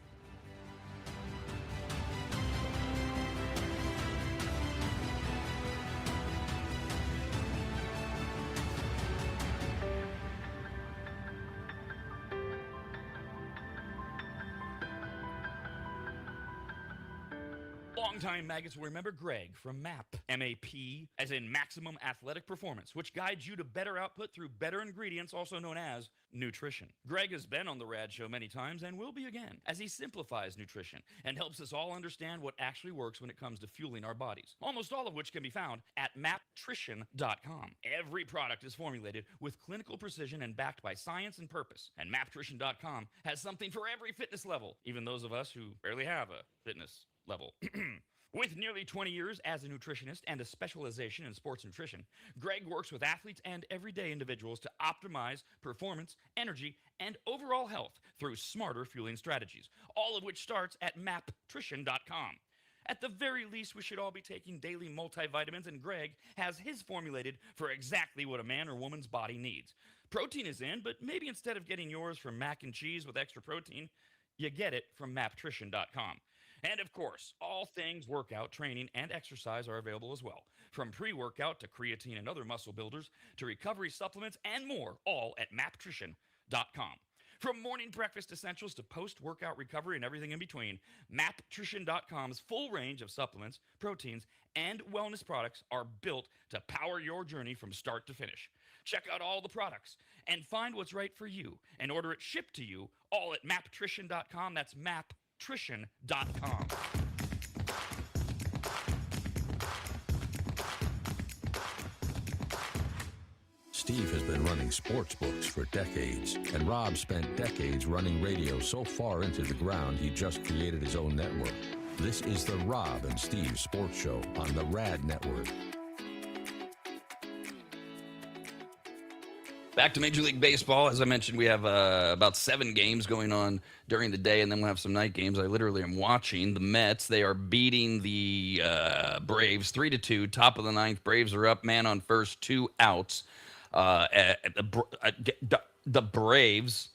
Longtime maggots will remember Greg from MAP, M-A-P, as in Maximum Athletic Performance, which guides you to better output through better ingredients, also known as nutrition. Greg has been on the Rad Show many times and will be again, as he simplifies nutrition and helps us all understand what actually works when it comes to fueling our bodies, almost all of which can be found at maptrition.com. Every product is formulated with clinical precision and backed by science and purpose, and maptrition.com has something for every fitness level, even those of us who barely have a fitness level. With nearly 20 years as a nutritionist and a specialization in sports nutrition, Greg works with athletes and everyday individuals to optimize performance, energy, and overall health through smarter fueling strategies, all of which starts at maptrition.com. At the very least, we should all be taking daily multivitamins, and Greg has his formulated for exactly what a man or woman's body needs. Protein is in, but maybe instead of getting yours from mac and cheese with extra protein, you get it from maptrition.com. And of course, all things workout, training, and exercise are available as well. From pre-workout to creatine and other muscle builders to recovery supplements and more, all at maptrition.com. From morning breakfast essentials to post-workout recovery and everything in between, maptrition.com's full range of supplements, proteins, and wellness products are built to power your journey from start to finish. Check out all the products and find what's right for you and order it shipped to you all at maptrition.com. That's maptrition.com. Steve has been running sports books for decades, and Rob spent decades running radio so far into the ground he just created his own network. This is the Rob and Steve Sports Show on the Rad Network. Back to Major League Baseball. As I mentioned, we have about 7 games going on during the day, and then we'll have some night games. I literally am watching the Mets. They are beating the Braves 3-2, top of the 9th. Braves are up, man on first, 2 outs. The Braves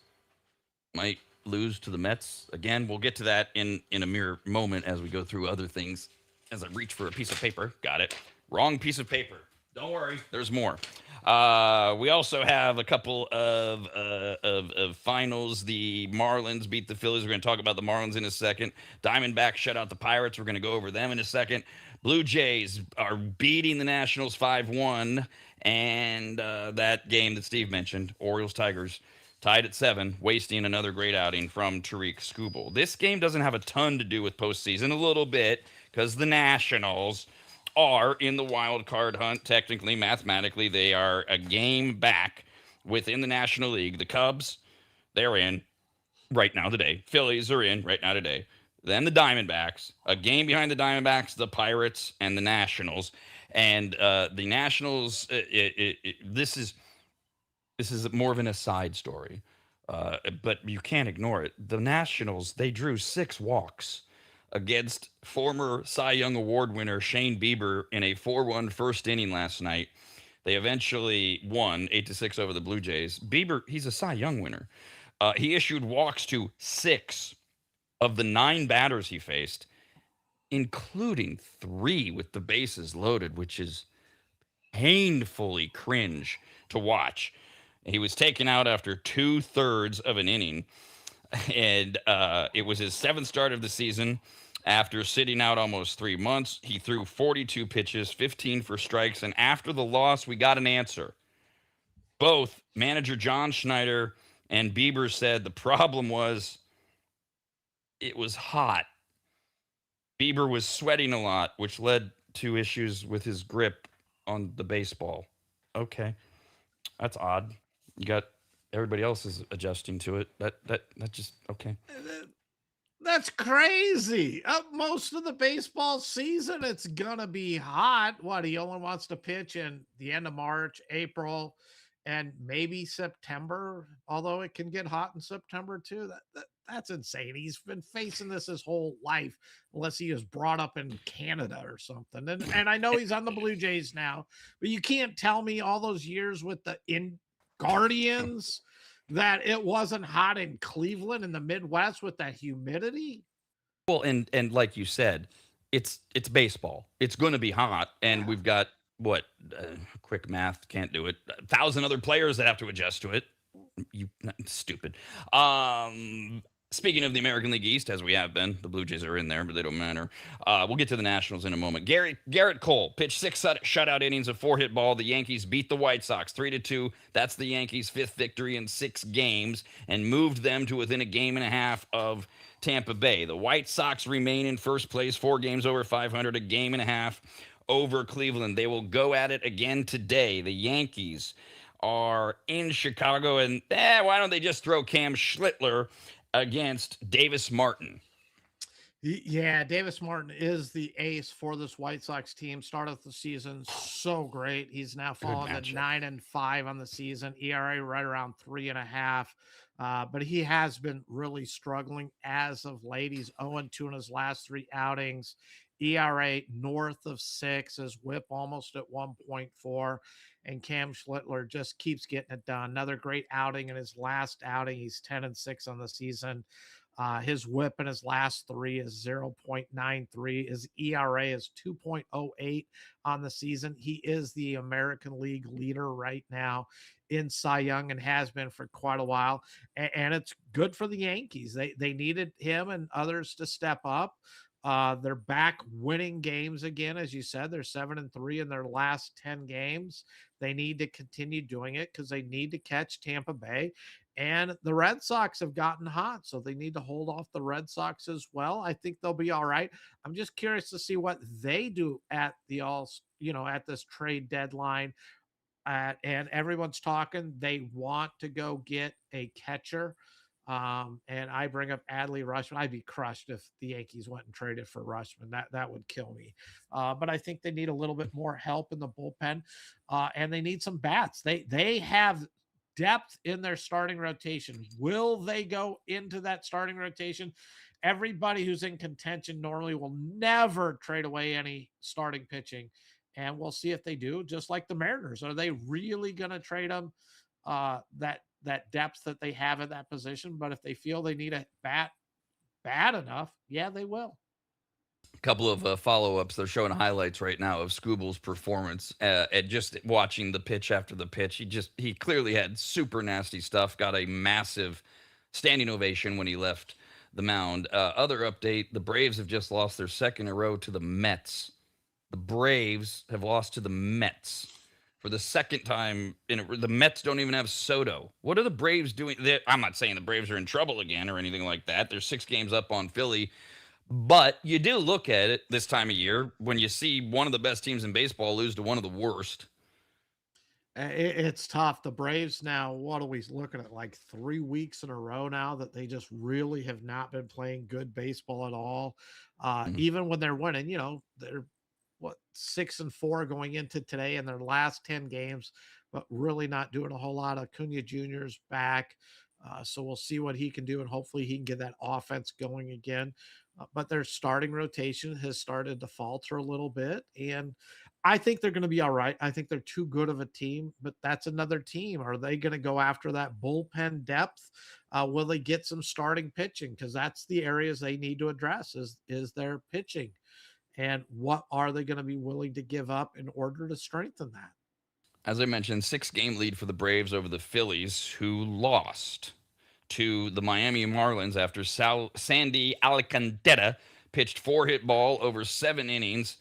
might lose to the Mets again. We'll get to that in a mere moment as we go through other things. As I reach for a piece of paper. Got it. Wrong piece of paper. Don't worry. There's more. We also have a couple of finals. The Marlins beat the Phillies. We're going to talk about the Marlins in a second. Diamondbacks shut out the Pirates. We're going to go over them in a second. Blue Jays are beating the Nationals 5-1. And that game that Steve mentioned, Orioles-Tigers, tied at 7, wasting another great outing from Tariq Skubal. This game doesn't have a ton to do with postseason, a little bit, because the Nationals are in the wild card hunt. Technically, mathematically, they are a game back within the National League. The Cubs, they're in right now today. Phillies are in right now today. Then the Diamondbacks, a game behind the Diamondbacks, the Pirates, and the Nationals. And the Nationals, this is more of an aside story, but you can't ignore it. The Nationals, they drew 6 walks against former Cy Young Award winner Shane Bieber in a 4-1 first inning last night. They eventually won 8-6 over the Blue Jays. Bieber, he's a Cy Young winner. He issued walks to 6 of the 9 batters he faced, including 3 with the bases loaded, which is painfully cringe to watch. He was taken out after 2/3 of an inning, and it was his seventh start of the season. After sitting out almost 3 months, he threw 42 pitches, 15 for strikes, and after the loss, we got an answer. Both manager John Schneider and Bieber said the problem was it was hot. Bieber was sweating a lot, which led to issues with his grip on the baseball. Okay, that's odd. You got everybody else is adjusting to it. That just okay. That's crazy. Most of the baseball season, it's gonna be hot. What, he only wants to pitch in the end of March, April, and maybe September. Although it can get hot in September too. That's insane. He's been facing this his whole life, unless he was brought up in Canada or something. And I know he's on the Blue Jays now, but you can't tell me all those years with the in Guardians that it wasn't hot in Cleveland in the Midwest with that humidity. Well, and like you said, it's baseball. It's going to be hot, and we've got what? Quick math can't do it. 1,000 other players that have to adjust to it. You stupid. Speaking of the American League East, as we have been, the Blue Jays are in there, but they don't matter. We'll get to the Nationals in a moment. Garrett Cole pitched 6 shutout innings, a 4-hit ball. The Yankees beat the White Sox 3-2. That's the Yankees' 5th victory in 6 games and moved them to within a game and a half of Tampa Bay. The White Sox remain in first place, 4 games over 500, a game and a half over Cleveland. They will go at it again today. The Yankees are in Chicago, and why don't they just throw Cam Schlittler against Davis Martin? Yeah, Davis Martin is the ace for this White Sox team. Started the season so great. He's now fallen to 9-5 on the season. ERA right around 3.5. But he has been really struggling as of late. He's 0-2 in his last 3 outings. ERA north of 6, his WHIP almost at 1.4. And Cam Schlittler just keeps getting it done. Another great outing in his last outing. He's 10-6 on the season. His WHIP in his last 3 is 0.93. His ERA is 2.08 on the season. He is the American League leader right now in Cy Young and has been for quite a while. And it's good for the Yankees. They needed him and others to step up. They're back winning games again. As you said, they're 7-3 in their last 10 games. They need to continue doing it because they need to catch Tampa Bay. And the Red Sox have gotten hot, so they need to hold off the Red Sox as well. I think they'll be all right. I'm just curious to see what they do at at this trade deadline. And everyone's talking. They want to go get a catcher. And I bring up Adley Rutschman. I'd be crushed if the Yankees went and traded for Rutschman. That would kill me. But I think they need a little bit more help in the bullpen, and they need some bats. They have depth in their starting rotation. Will they go into that starting rotation? Everybody who's in contention normally will never trade away any starting pitching, and we'll see if they do. Just like the Mariners, are they really going to trade them? That depth that they have at that position. But if they feel they need a bat bad enough, yeah, they will. A couple of follow-ups. They're showing highlights right now of Scooble's performance at just watching the pitch after the pitch. He clearly had super nasty stuff. Got a massive standing ovation when he left the mound. Other update: the Braves have just lost their second in a row to the Mets. The Braves have lost to the Mets for the second time the Mets don't even have Soto. What are the Braves doing? I'm not saying the Braves are in trouble again or anything like that. They're 6 games up on Philly. But you do look at it this time of year when you see one of the best teams in baseball lose to one of the worst. It's tough. The Braves now, what are we looking at? Like 3 weeks in a row now that they just really have not been playing good baseball at all. Even when they're winning, they're 6-4 going into today in their last 10 games, but really not doing a whole lot. Acuna Jr.'s back. So we'll see what he can do, and hopefully he can get that offense going again. But their starting rotation has started to falter a little bit, and I think they're going to be all right. I think they're too good of a team, but that's another team. Are they going to go after that bullpen depth? Will they get some starting pitching? Because that's the areas they need to address is their pitching. And what are they going to be willing to give up in order to strengthen that? As I mentioned, 6-game lead for the Braves over the Phillies, who lost to the Miami Marlins after Sandy Alcantara pitched 4-hit ball over 7 innings.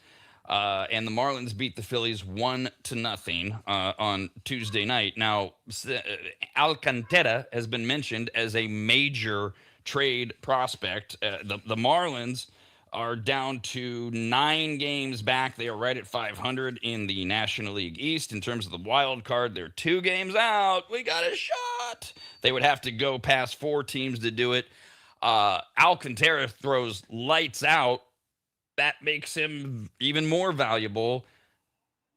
And the Marlins beat the Phillies 1-0 on Tuesday night. Now, Alcantara has been mentioned as a major trade prospect. The Marlins are down to 9 games back. They are right at 500 in the National League East. In terms of the wild card, they're 2 games out. We got a shot. They would have to go past 4 teams to do it. Alcantara throws lights out. That makes him even more valuable.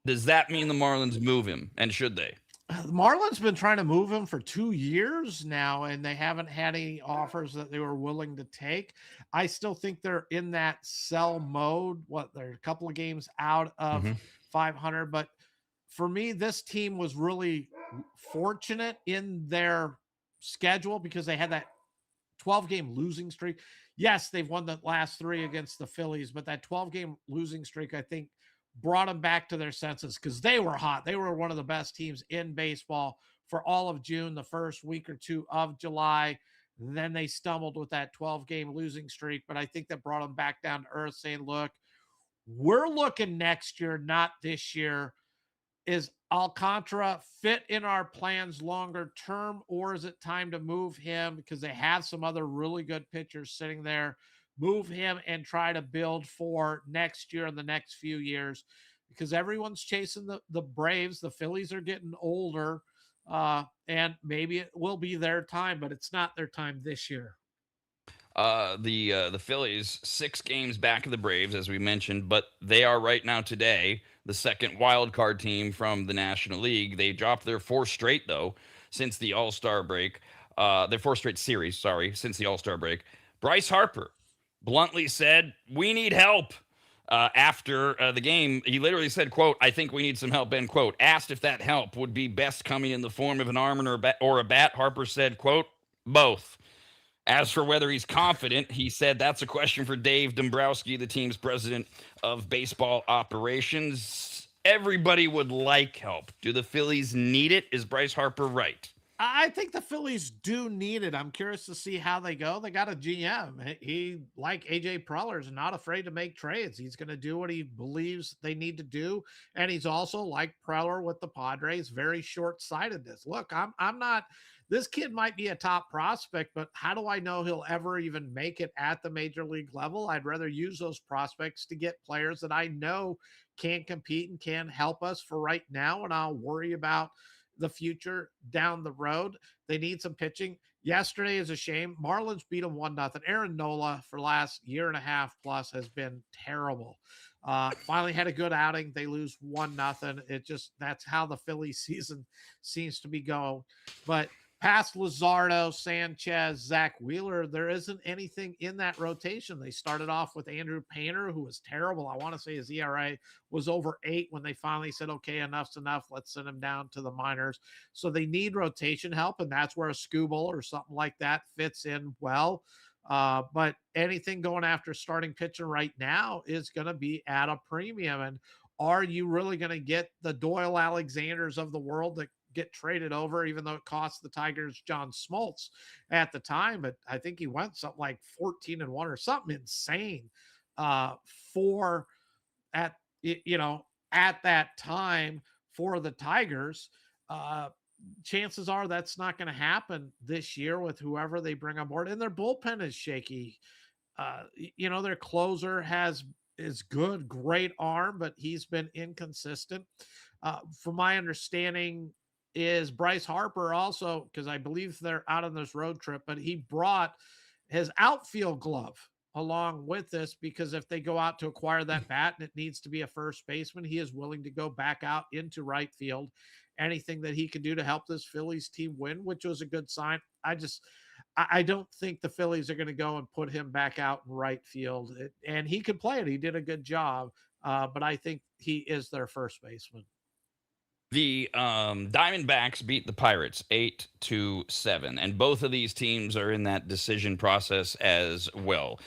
Does that mean the Marlins move him? And should they? The Marlins been trying to move him for 2 years now, and they haven't had any offers that they were willing to take. I still think they're in that sell mode. They're a couple of games out of 500, but for me, this team was really fortunate in their schedule because they had that 12-game losing streak. Yes, they've won the last 3 against the Phillies, but that 12-game losing streak, I think, brought them back to their senses because they were hot. They were one of the best teams in baseball for all of June, the first week or 2 of July. Then they stumbled with that 12-game losing streak, but I think that brought them back down to earth saying, look, we're looking next year, not this year. Is Alcantara fit in our plans longer term, or is it time to move him because they have some other really good pitchers sitting there? Move him and try to build for next year and the next few years because everyone's chasing the Braves. The Phillies are getting older, and maybe it will be their time, but it's not their time this year. The Phillies 6 games back of the Braves, as we mentioned, but they are right now today the second wild card team from the National League. They dropped their 4th straight though since the All-Star break. Their 4th straight series, since the All-Star break. Bryce Harper bluntly said, "We need help." After the game, he literally said, quote, "I think we need some help," end quote. Asked if that help would be best coming in the form of an arm or a bat, Harper said, quote, "Both." As for whether he's confident, he said that's a question for Dave Dombrowski, the team's president of baseball operations. Everybody would like help. Do the Phillies need it? Is Bryce Harper right? I think the Phillies do need it. I'm curious to see how they go. They got a GM. He, like AJ Preller, is not afraid to make trades. He's going to do what he believes they need to do. And he's also, like Preller with the Padres, very short-sightedness. Look, I'm not – this kid might be a top prospect, but how do I know he'll ever even make it at the major league level? I'd rather use those prospects to get players that I know can compete and can help us for right now, and I'll worry about the future down the road. They need some pitching. Yesterday is a shame. Marlins beat them 1-0. Aaron Nola for last year and a half plus has been terrible. Finally had a good outing. They lose 1-0. That's how the Philly season seems to be going. But past Luzardo, Sanchez, Zach Wheeler, there isn't anything in that rotation. They started off with Andrew Painter, who was terrible. I want to say his ERA was over 8 when they finally said, okay, enough's enough. Let's send him down to the minors. So they need rotation help, and that's where a Skubal or something like that fits in well. But anything going after starting pitching right now is going to be at a premium. And are you really going to get the Doyle Alexanders of the world that get traded over, even though it cost the Tigers John Smoltz at the time? But I think he went something like 14-1 or something insane at that time for the Tigers. Chances are that's not going to happen this year with whoever they bring on board. And their bullpen is shaky. Their closer is good, great arm, but he's been inconsistent. From my understanding, is Bryce Harper also, because I believe they're out on this road trip, but he brought his outfield glove along with this, because if they go out to acquire that bat and it needs to be a first baseman, he is willing to go back out into right field. Anything that he can do to help this Phillies team win, which was a good sign. I don't think the Phillies are going to go and put him back out in right field. And he could play it. He did a good job. But I think he is their first baseman. The Diamondbacks beat the Pirates 8-7, and both of these teams are in that decision process as well.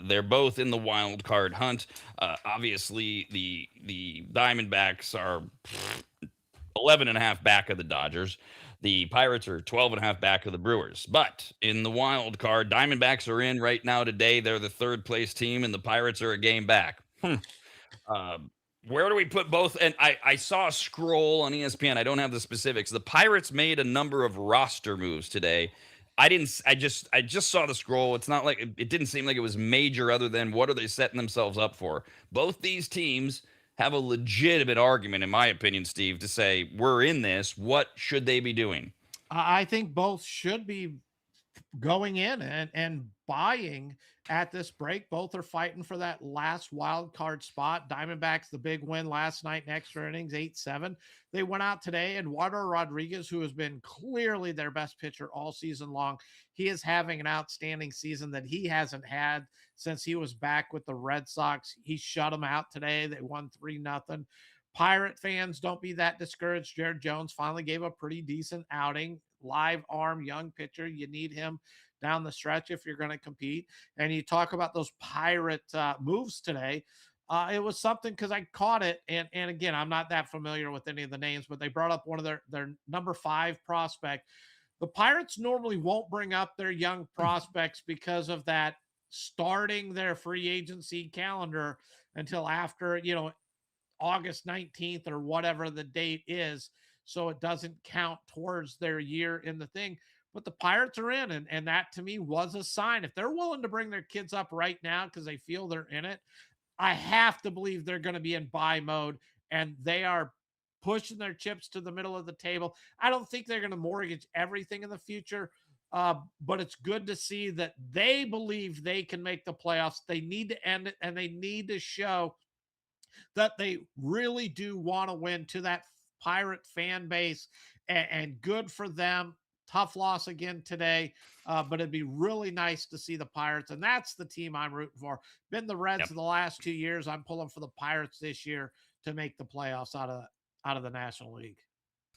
They're both in the wild card hunt. Obviously, the Diamondbacks are 11.5 back of the Dodgers. The Pirates are 12.5 back of the Brewers. But in the wild card, Diamondbacks are in right now today. They're the third place team, and the Pirates are a game back. Uh, where do we put both? And I saw a scroll on ESPN. I don't have the specifics. The Pirates made a number of roster moves today. I didn't. I just saw the scroll. It's not like it didn't seem like it was major. Other than what are they setting themselves up for? Both these teams have a legitimate argument, in my opinion, Steve, to say we're in this. What should they be doing? I think both should be going in and buying at this break. Both are fighting for that last wild card spot. Diamondbacks, the big win last night in extra innings, 8-7. They went out today, and Eduardo Rodriguez, who has been clearly their best pitcher all season long, he is having an outstanding season that he hasn't had since he was back with the Red Sox. He shut them out today. They won 3-0. Pirate fans, don't be that discouraged. Jared Jones finally gave a pretty decent outing. Live arm, young pitcher. You need him down the stretch if you're going to compete. And you talk about those Pirate moves today. It was something because I caught it. And again, I'm not that familiar with any of the names, but they brought up one of their number 5 prospect. The Pirates normally won't bring up their young prospects because of that starting their free agency calendar until after, August 19th or whatever the date is. So it doesn't count towards their year in the thing. But the Pirates are in, and that to me was a sign. If they're willing to bring their kids up right now because they feel they're in it, I have to believe they're going to be in buy mode, and they are pushing their chips to the middle of the table. I don't think they're going to mortgage everything in the future, but it's good to see that they believe they can make the playoffs. They need to end it, and they need to show that they really do want to win to that Pirate fan base, and good for them. Tough loss again today, but it'd be really nice to see the Pirates, and that's the team I'm rooting for. Been the Reds Yep. the last 2 years. I'm pulling for the Pirates this year to make the playoffs out of the National League.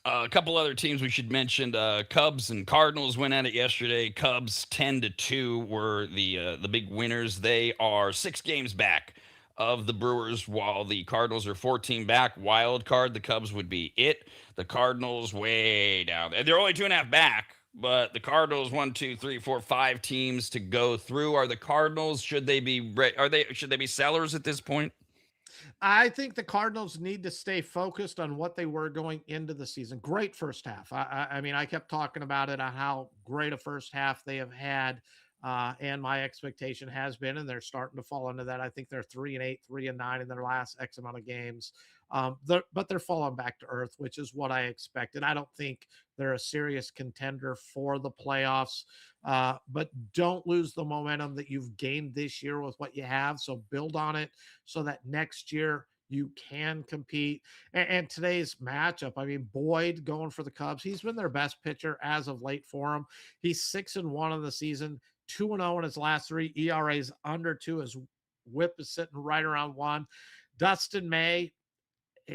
A couple other teams we should mention: Cubs and Cardinals went at it yesterday. Cubs 10-2 were the big winners. They are 6 games back of the Brewers, while the Cardinals are 14 back. Wild card, the Cubs would be it. The Cardinals way down. They're only 2.5 back, but the Cardinals 1, 2, 3, 4, 5 teams to go through. Are the Cardinals? Should they be? Should they be sellers at this point? I think the Cardinals need to stay focused on what they were going into the season. Great first half. I mean, I kept talking about it on how great a first half they have had, and my expectation has been, and they're starting to fall into that. I think they're 3-8, 3-9 in their last X amount of games. But they're falling back to earth, which is what I expected. I don't think they're a serious contender for the playoffs. But don't lose the momentum that you've gained this year with what you have. So build on it so that next year you can compete. And today's matchup, I mean, Boyd going for the Cubs, he's been their best pitcher as of late for them. He's 6-1 in the season, 2-0 in his last 3. ERA's under 2. His whip is sitting right around 1. Dustin May,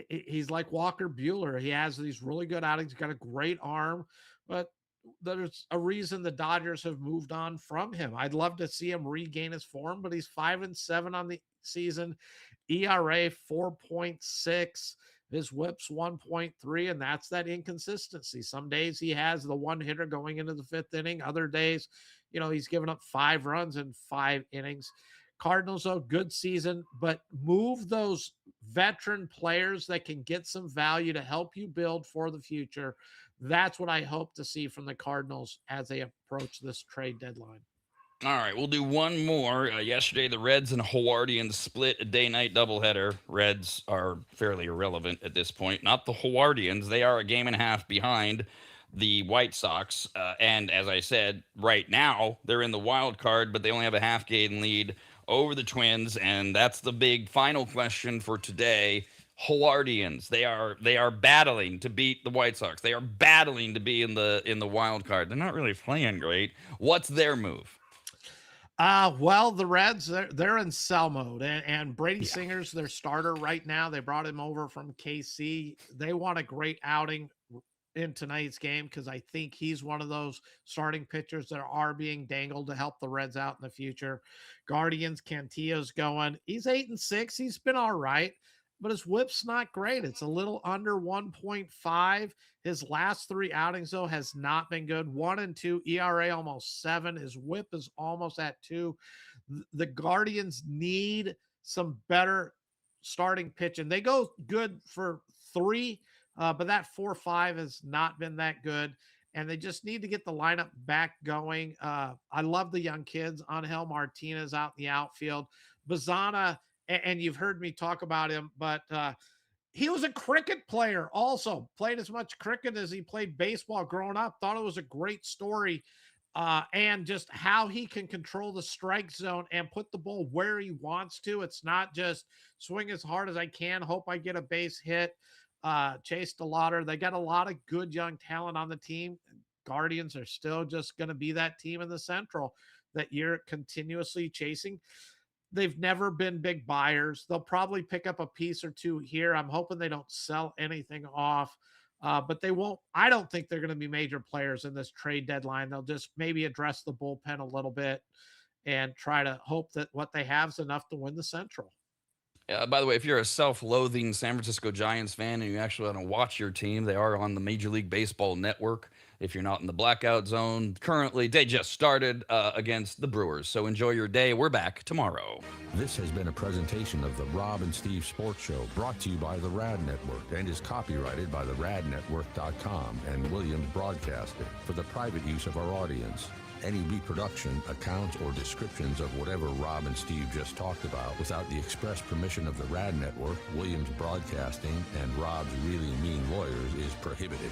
he's like Walker Buehler. He has these really good outings. He's got a great arm, but there's a reason the Dodgers have moved on from him. I'd love to see him regain his form, but he's 5-7 on the season. ERA 4.6. His whip's 1.3, and that's that inconsistency. Some days he has the one hitter going into the 5th inning. Other days, he's given up 5 runs in 5 innings. Cardinals, though, good season, but move those veteran players that can get some value to help you build for the future. That's what I hope to see from the Cardinals as they approach this trade deadline. All right, we'll do one more. Yesterday, the Reds and Hawardians split a day-night doubleheader. Reds are fairly irrelevant at this point. Not the Hawardians. They are a game and a half behind the White Sox. And as I said, right now, they're in the wild card, but they only have a half-game lead over the Twins. And that's the big final question for today. Hawardians. They are battling to beat the White Sox. They are battling to be in the wild card. They're not really playing great. What's their move? Well, the Reds, they're in sell mode, and Brady Singer's their starter right now. They brought him over from KC. They want a great outing in tonight's game because I think he's one of those starting pitchers that are being dangled to help the Reds out in the future. Guardians, Cantillo's going. He's 8-6. He's been all right. but his whip's not great. It's a little under 1.5. His last 3 outings, though, has not been good. 1 and 2, ERA almost 7. His whip is almost at 2. The Guardians need some better starting pitching. They go good for 3, but that 4-5 has not been that good. And they just need to get the lineup back going. I love the young kids. Angel Martinez out in the outfield. Bazana, and you've heard me talk about him, but he was a cricket player also. Played as much cricket as he played baseball growing up. Thought it was a great story. And just how he can control the strike zone and put the ball where he wants to. It's not just swing as hard as I can, hope I get a base hit. Chase DeLauder, they got a lot of good young talent on the team. Guardians are still just going to be that team in the Central that you're continuously chasing. They've never been big buyers. They'll probably pick up a piece or two here. I'm hoping they don't sell anything off, but they won't. I don't think they're going to be major players in this trade deadline. They'll just maybe address the bullpen a little bit and try to hope that what they have is enough to win the Central. By the way, if you're a self-loathing San Francisco Giants fan and you actually want to watch your team, they are on the Major League Baseball Network. If you're not in the blackout zone, currently they just started against the Brewers. So enjoy your day. We're back tomorrow. This has been a presentation of the Rob and Steve Sports Show, brought to you by the Rad Network and is copyrighted by the radnetwork.com and Williams Broadcasting for the private use of our audience. Any reproduction, accounts, or descriptions of whatever Rob and Steve just talked about without the express permission of the Rad Network, Williams Broadcasting, and Rob's Really Mean Lawyers is prohibited.